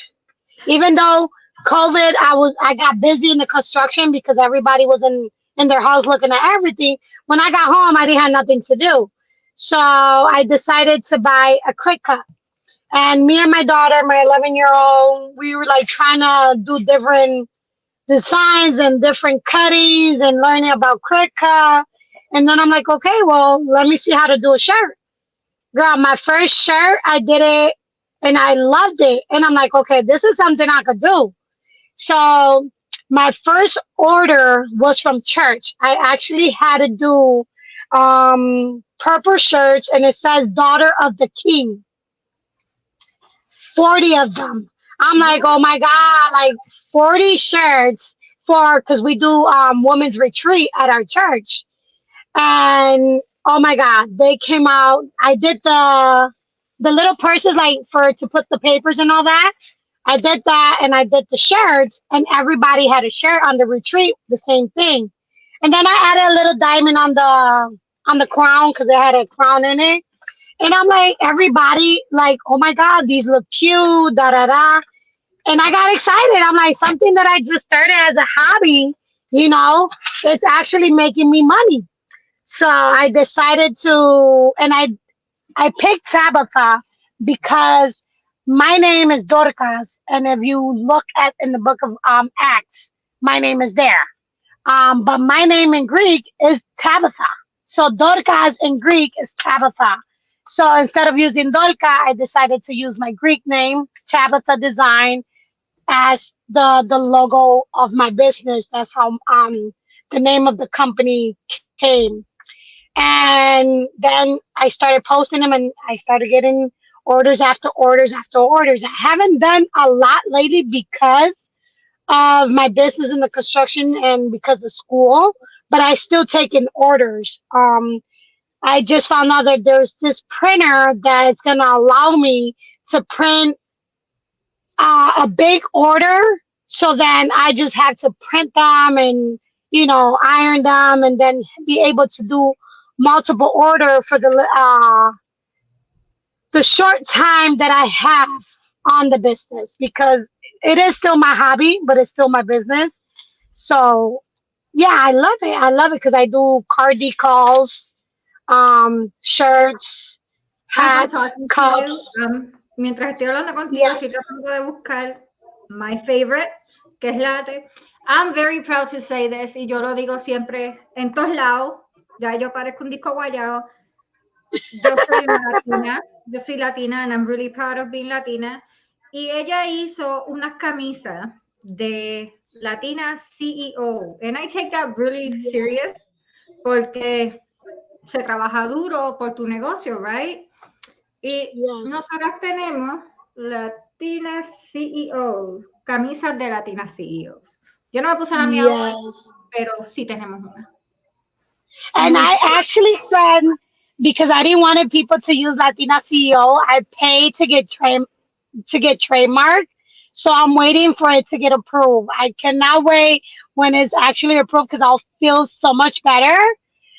Even though COVID, I got busy in the construction because everybody was in their house looking at everything. When I got home, I didn't have nothing to do. So I decided to buy a quick cut. And me and my daughter, my 11-year-old, we were like trying to do different designs and different cuttings and learning about Cricut. And then I'm like, okay, well, let me see how to do a shirt. Girl, my first shirt, I did it and I loved it. And I'm like, okay, this is something I could do. So my first order was from church. I actually had to do purple shirts and it says daughter of the king, 40 of them. I'm like, oh my God, like 40 shirts for, because we do women's retreat at our church. And oh my God, they came out. I did the little purses like for to put the papers and all that. I did that and I did the shirts and everybody had a shirt on the retreat, the same thing. And then I added a little diamond on the crown because it had a crown in it. And I'm like, everybody, like, oh my God, these look cute, da da da. And I got excited. I'm like, something that I just started as a hobby, you know, it's actually making me money. So I decided to, and I picked Tabitha because my name is Dorcas, and if you look at in the book of Acts, my name is there. But my name in Greek is Tabitha. So Dorcas in Greek is Tabitha. So instead of using Dorca, I decided to use my Greek name, Tabitha Design, as the logo of my business. That's how the name of the company came. And then I started posting them and I started getting orders after orders after orders. I haven't done a lot lately because of my business in the construction and because of school, but I still take in orders. I just found out that there's this printer that is going to allow me to print a big order. So then I just have to print them and, iron them and then be able to do multiple order for the short time that I have on the business because it is still my hobby, but it's still my business. So yeah, I love it. I love it because I do car decals, shirts, As I'm hats, talking to you, cups. mientras estoy hablando contigo, Yes, estoy tratando de buscar my favorite, que es latte. I'm very proud to say this, y yo lo digo siempre en todos lados. Ya yo parezco un disco guayado. Yo soy una latina, yo soy latina, and I'm really proud of being latina. Y ella hizo unas camisas de Latina CEO, and I take that really serious porque se trabaja duro por tu negocio, right? Y yes, nosotras tenemos Latina CEO, camisas de Latina CEOs. Yo no me puse la mía hoy, yes. pero sí tenemos una. And Muy I cool. actually said because I didn't want people to use Latina CEO, I paid to get trademarked. So I'm waiting for it to get approved. I cannot wait when it's actually approved because I'll feel so much better.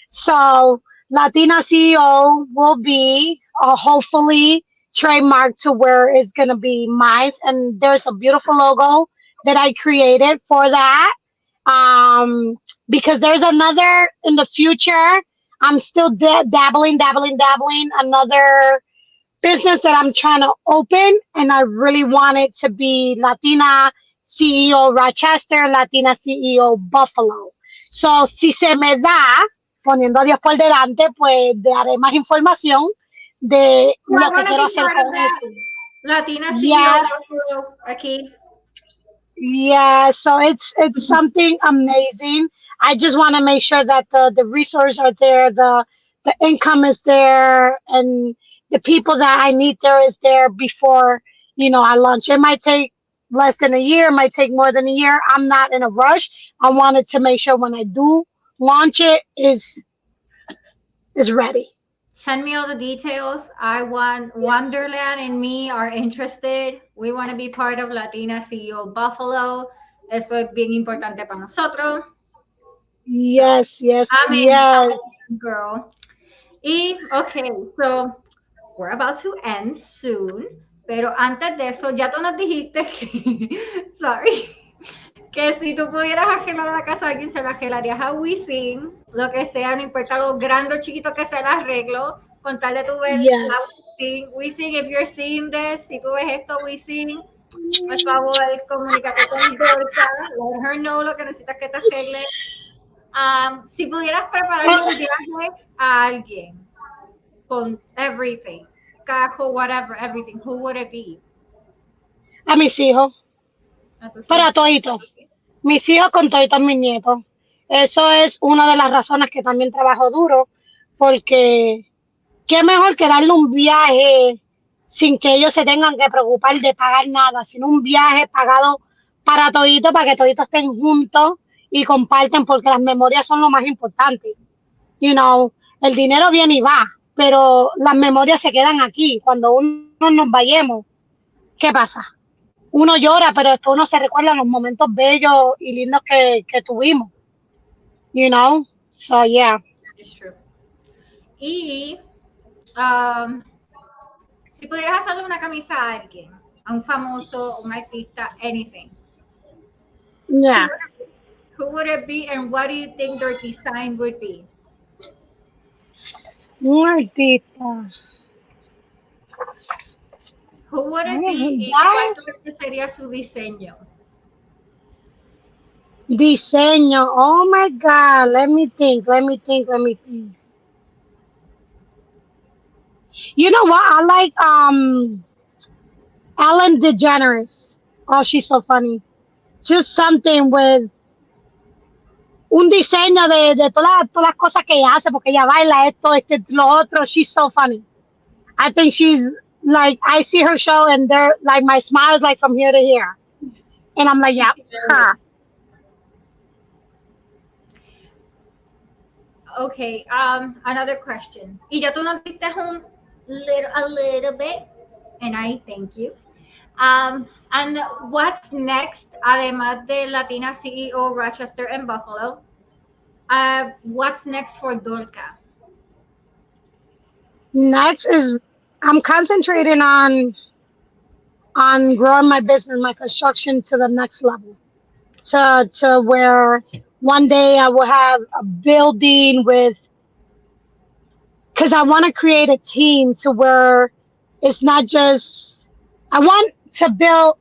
So Latina CEO will be hopefully trademarked to where it's gonna be mine. And there's a beautiful logo that I created for that. Um, because there's another in the future. I'm still dabbling. Another business that I'm trying to open, and I really want it to be Latina CEO Rochester, Latina CEO Buffalo. So, si se me da, poniendo a Dios por delante, pues daré más información de So I lo que want to quiero be hacer part of con that. eso. Latina CEO Yes, Buffalo aquí. yeah, so it's something amazing. I just want to make sure that the resources are there, the income is there, and the people that I need there is there before I launch. It might take less than a year, it might take more than a year. I'm not in a rush. I wanted to make sure when I do launch it is ready. Send me all the details. I want Wonderland and me are interested. We want to be part of Latina CEO Buffalo. Eso es bien importante para nosotros. So Yes, yes, I'm yes. in, girl. Y, okay, so we're about to end soon. Pero antes de eso, ya tú nos dijiste que, sorry, que si tú pudieras arreglar la casa de alguien, se la arreglarías a Wisin, lo que sea, no importa lo grande o chiquito que sea el arreglo, con tal de tu ver Yes. We sing, if you're seeing this, si tú ves esto, we sing, por favor, comunícate con Dorca, let her know lo que necesitas que te arregle. Si pudieras prepararle un viaje a alguien con everything, cajo, whatever, everything, who would it be? A mis hijos, A tus para hijos. toditos. Mis hijos con toditos mis nietos. Eso es una de las razones que también trabajo duro, porque qué mejor que darle un viaje sin que ellos se tengan que preocupar de pagar nada, sino un viaje pagado para toditos, para que toditos estén juntos y comparten, porque las memorias son lo más importante. You know, el dinero viene y va, pero las memorias se quedan aquí. Cuando uno nos vayamos, ¿qué pasa? Uno llora, pero después uno se recuerda los momentos bellos y lindos que tuvimos, you know? So, yeah. That is true. Y um, si pudieras hacerle una camisa a alguien, a un famoso, un artista, anything, Yeah. who would it be and what do you think their design would be? Un artista. Who would it be y cuál Ya, tú crees que sería su diseño? diseño. Oh my God. Let me think. You know what? I like Ellen DeGeneres. Oh, she's so funny. Just something with un diseño de todas las cosas que ella hace, porque ella baila esto, lo otro. She's so funny. I think she's like, I see her show and they're like, my smile is like from here to here. And I'm like, yeah, her. Okay, another question. Y ya tú nos diste a little bit, and I thank you. And what's next, además de Latina CEO Rochester and Buffalo? What's next for Dorca? Next is I'm concentrating on growing my business, my construction to the next level. To where one day I will have a building with, because I want to create a team to where it's not just, I want to build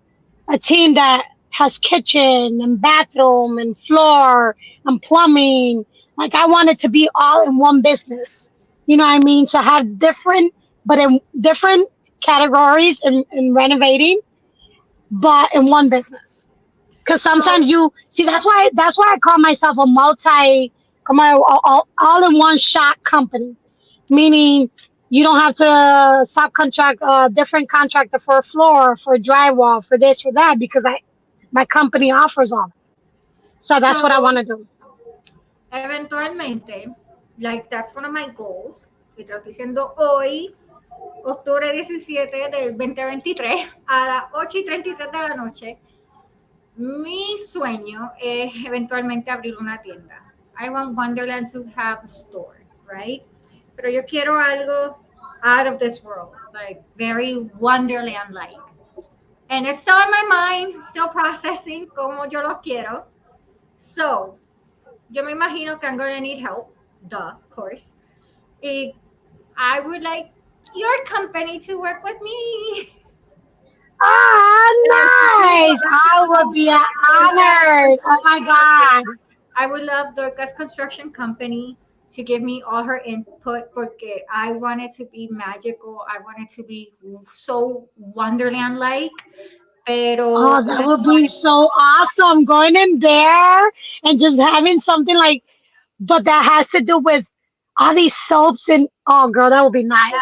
a team that has kitchen and bathroom and floor and plumbing. Like I want it to be all in one business. You know what I mean? To have different, but in different categories in renovating, but in one business. Because sometimes So, you see that's why I call myself a multi, come on, all in one shot company, meaning you don't have to subcontract a different contractor for a floor, for drywall, for this, for that, because I my company offers all. So that's what I so want to do. eventualmente, like that's one of my goals. Y te lo estoy diciendo hoy, octubre 17 del 2023, a las 8:33 de la noche. Mi sueño es eventualmente abrir una tienda. I want Wonderland to have a store, right? Pero yo quiero algo out of this world, like very Wonderland-like. And it's still in my mind, still processing como yo lo quiero. So, yo me imagino que I'm gonna need help, duh, of course. Y I would like your company to work with me. Ah, nice! I would be honored. Oh my God. I would love Dorcas Construction Company to give me all her input porque I want it to be magical. I want it to be so Wonderland like. Pero Oh, that would be so awesome going in there and just having something like, but that has to do with all these soaps and, oh, girl, that would be nice.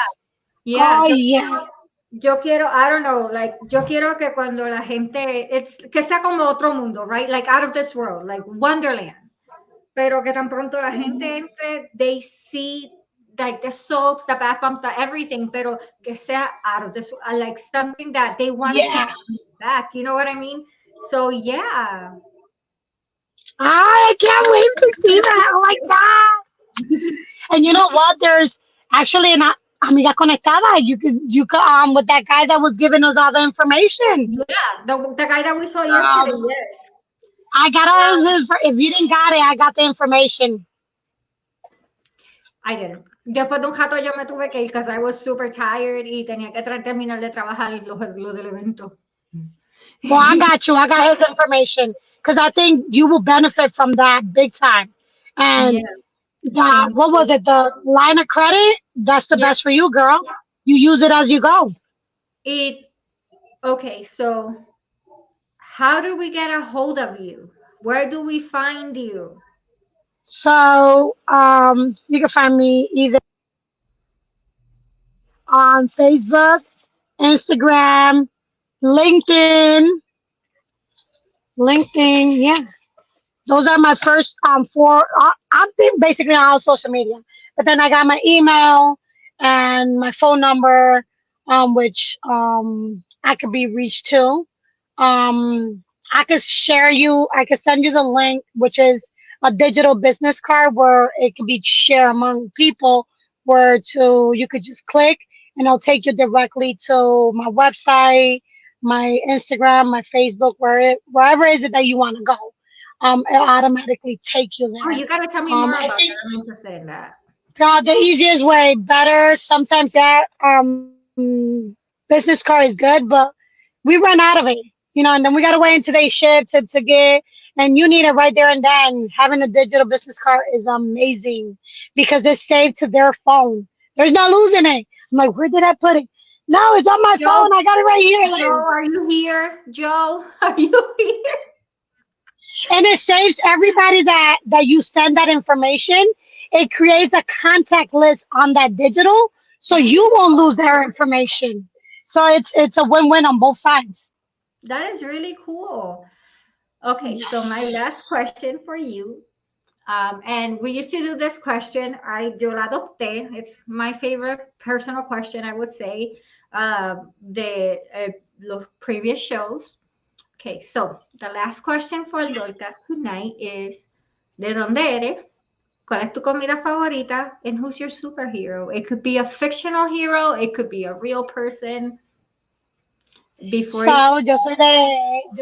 yeah, Oh, yeah. yo quiero, I don't know, like, yo quiero que cuando la gente, que sea como otro mundo, right? Like out of this world, like Wonderland. Pero que tan pronto la gente entre, they see like the soaps, the bath bombs, the everything, pero que sea out of this, like something that they want to Yeah. keep back. You know what I mean? So yeah, I can't wait to see that. Oh my God. And you know what? There's actually an amiga conectada. You could with that guy that was giving us all the information. yeah. The guy that we saw yesterday, Um, yes. I got all his, if you didn't got it, I got the information. I didn't. Después de un rato yo me tuve que ir because I was super tired y tenía que terminar de trabajar lo del evento. Well, I got you. I got his information because I think you will benefit from that big time. Yeah, And thank what was you. it? The line of credit? That's the Yeah. best for you, girl. You use it as you go. It okay, so how do we get a hold of you? Where do we find you? So you can find me either on Facebook, Instagram, LinkedIn, LinkedIn. Yeah, those are my first four. I'm basically on all social media, but then I got my email and my phone number, which I could be reached to. I could share you. I could send you the link, which is a digital business card where it can be shared among people. Where to you could just click and it'll take you directly to my website, my Instagram, my Facebook, wherever is it that you want to go, it'll automatically take you Oh, there. you gotta tell me more I about think that. I'm interested in that. the easiest way, better sometimes that business card is good, but we run out of it, and then we gotta wait until they ship to get, and you need it right there and then. Having a digital business card is amazing because it's saved to their phone. There's no losing it. I'm like, where did I put it? No, it's on my Joe, phone. I got it right here. Joe, are you here? Joe, are you here? And it saves everybody that you send that information. It creates a contact list on that digital, so That you is won't lose their information. So it's a win-win on both sides. that is really cool. Okay, so Yes. my last question for you. And we used to do this question. Yo la adopté. It's my favorite personal question, I would say, the los previous shows. Okay, so the last question for Dorcas tonight is, ¿de dónde eres? ¿Cuál es tu comida favorita? And who's your superhero? It could be a fictional hero. It could be a real person. Before you, So yo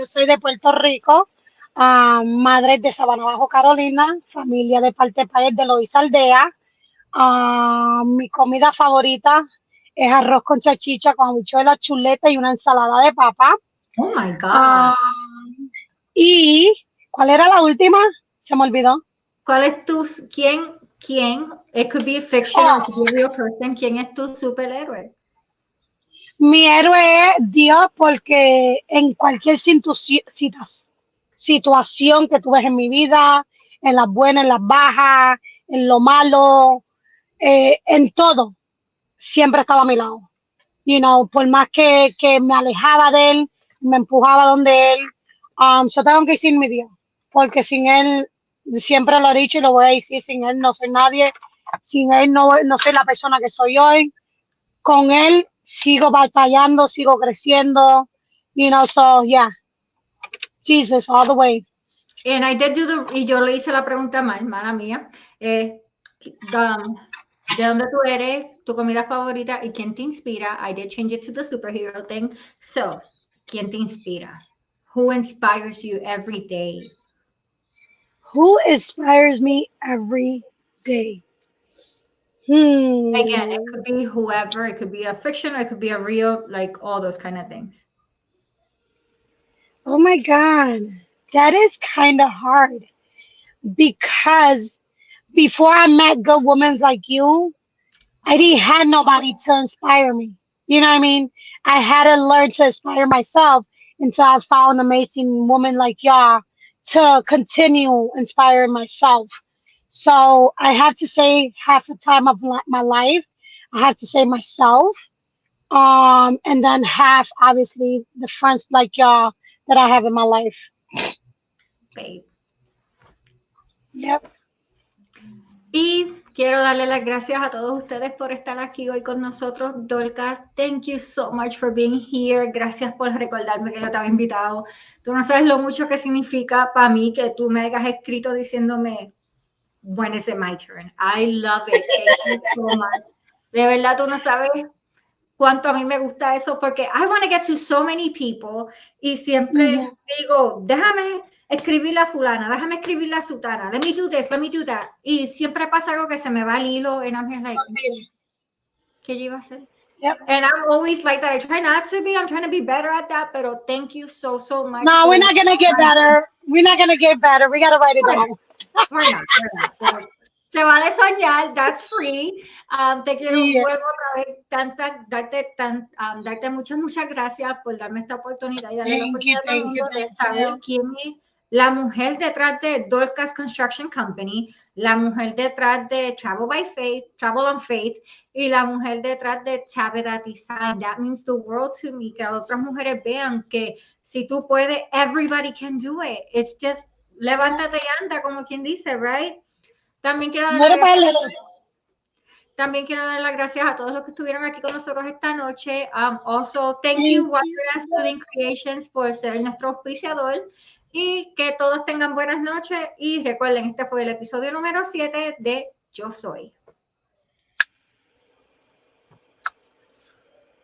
soy de Puerto Rico, madre de Sabana Bajo, Carolina, familia de parte país de Loíza Aldea. Mi comida favorita es arroz con chachicha con habichuelas, chuleta y una ensalada de papa. oh my God. Ah, y ¿cuál era la última? Se me olvidó. ¿Cuál es tu, quién? It could be a fiction or it Oh, could be a real person. ¿Quién es tu superhéroe? mi héroe es Dios porque en cualquier situación que tú ves en mi vida, en las buenas, en las bajas, en lo malo, en todo, siempre estaba a mi lado. Por más que me alejaba de él, me empujaba donde él, yo tengo que decir mi Dios, porque sin él, siempre lo he dicho y lo voy a decir, sin él no soy nadie, sin él no soy la persona que soy hoy, con él sigo batallando, sigo creciendo, so yeah, Jesus all the way. And I did do the, y yo le hice la pregunta mal, mala mía. ¿De dónde tú eres? ¿Tu comida favorita? ¿Y quién te inspira? I did change it to the superhero thing. So, ¿quién te inspira? Who inspires you every day? Who inspires me every day? Again, it Hmm. could be whoever, it could be a fiction, or it could be a real, like all those kind of things. Oh my God. That is kind of hard because before I met good women like you, I didn't had nobody to inspire me. You know what I mean? I had to learn to inspire myself until I found an amazing woman like y'all to continue inspiring myself. So I have to say half the time of my life, I have to say myself. And then half obviously the friends like y'all that I have in my life. Babe. Yep. Y quiero darle las gracias a todos ustedes por estar aquí hoy con nosotros. Dorcas, thank you so much for being here. Gracias por recordarme que yo te había invitado. Tú no sabes lo mucho que significa para mí que tú me hayas escrito diciéndome, when is it my turn? I love it. Thank you so much. De verdad, tú no sabes cuánto a mí me gusta eso porque I want to get to so many people y siempre Mhm. digo, déjame escribirle a fulana, déjame escribirle a sutana, let me do this, let me do that. Y siempre pasa algo que se me va el hilo, and I'm like, ¿qué yo iba a hacer? Yep. And I'm always like that. I try not to be. I'm trying to be better at that. Pero thank you so much. No, we're not gonna get better. We're not gonna get better. We gotta write it down. We're not. Se vale soñar. That's free. Te quiero vuelvo otra vez darte muchas gracias por darme esta oportunidad y darle la oportunidad a todo el mundo de saber quién es la mujer detrás de Dorcas Construction Company, la mujer detrás de Travel on Faith, y la mujer detrás de Tabitha Design. That means the world to me, que otras mujeres vean que si tú puedes, everybody can do it. It's just levántate y anda, como quien dice, right? También quiero dar las gracias a todos los que estuvieron aquí con nosotros esta noche. Also, thank you, Wonderland Student Creations, por ser nuestro auspiciador. Y que todos tengan buenas noches. Y recuerden, este fue el episodio número 7 de Yo Soy.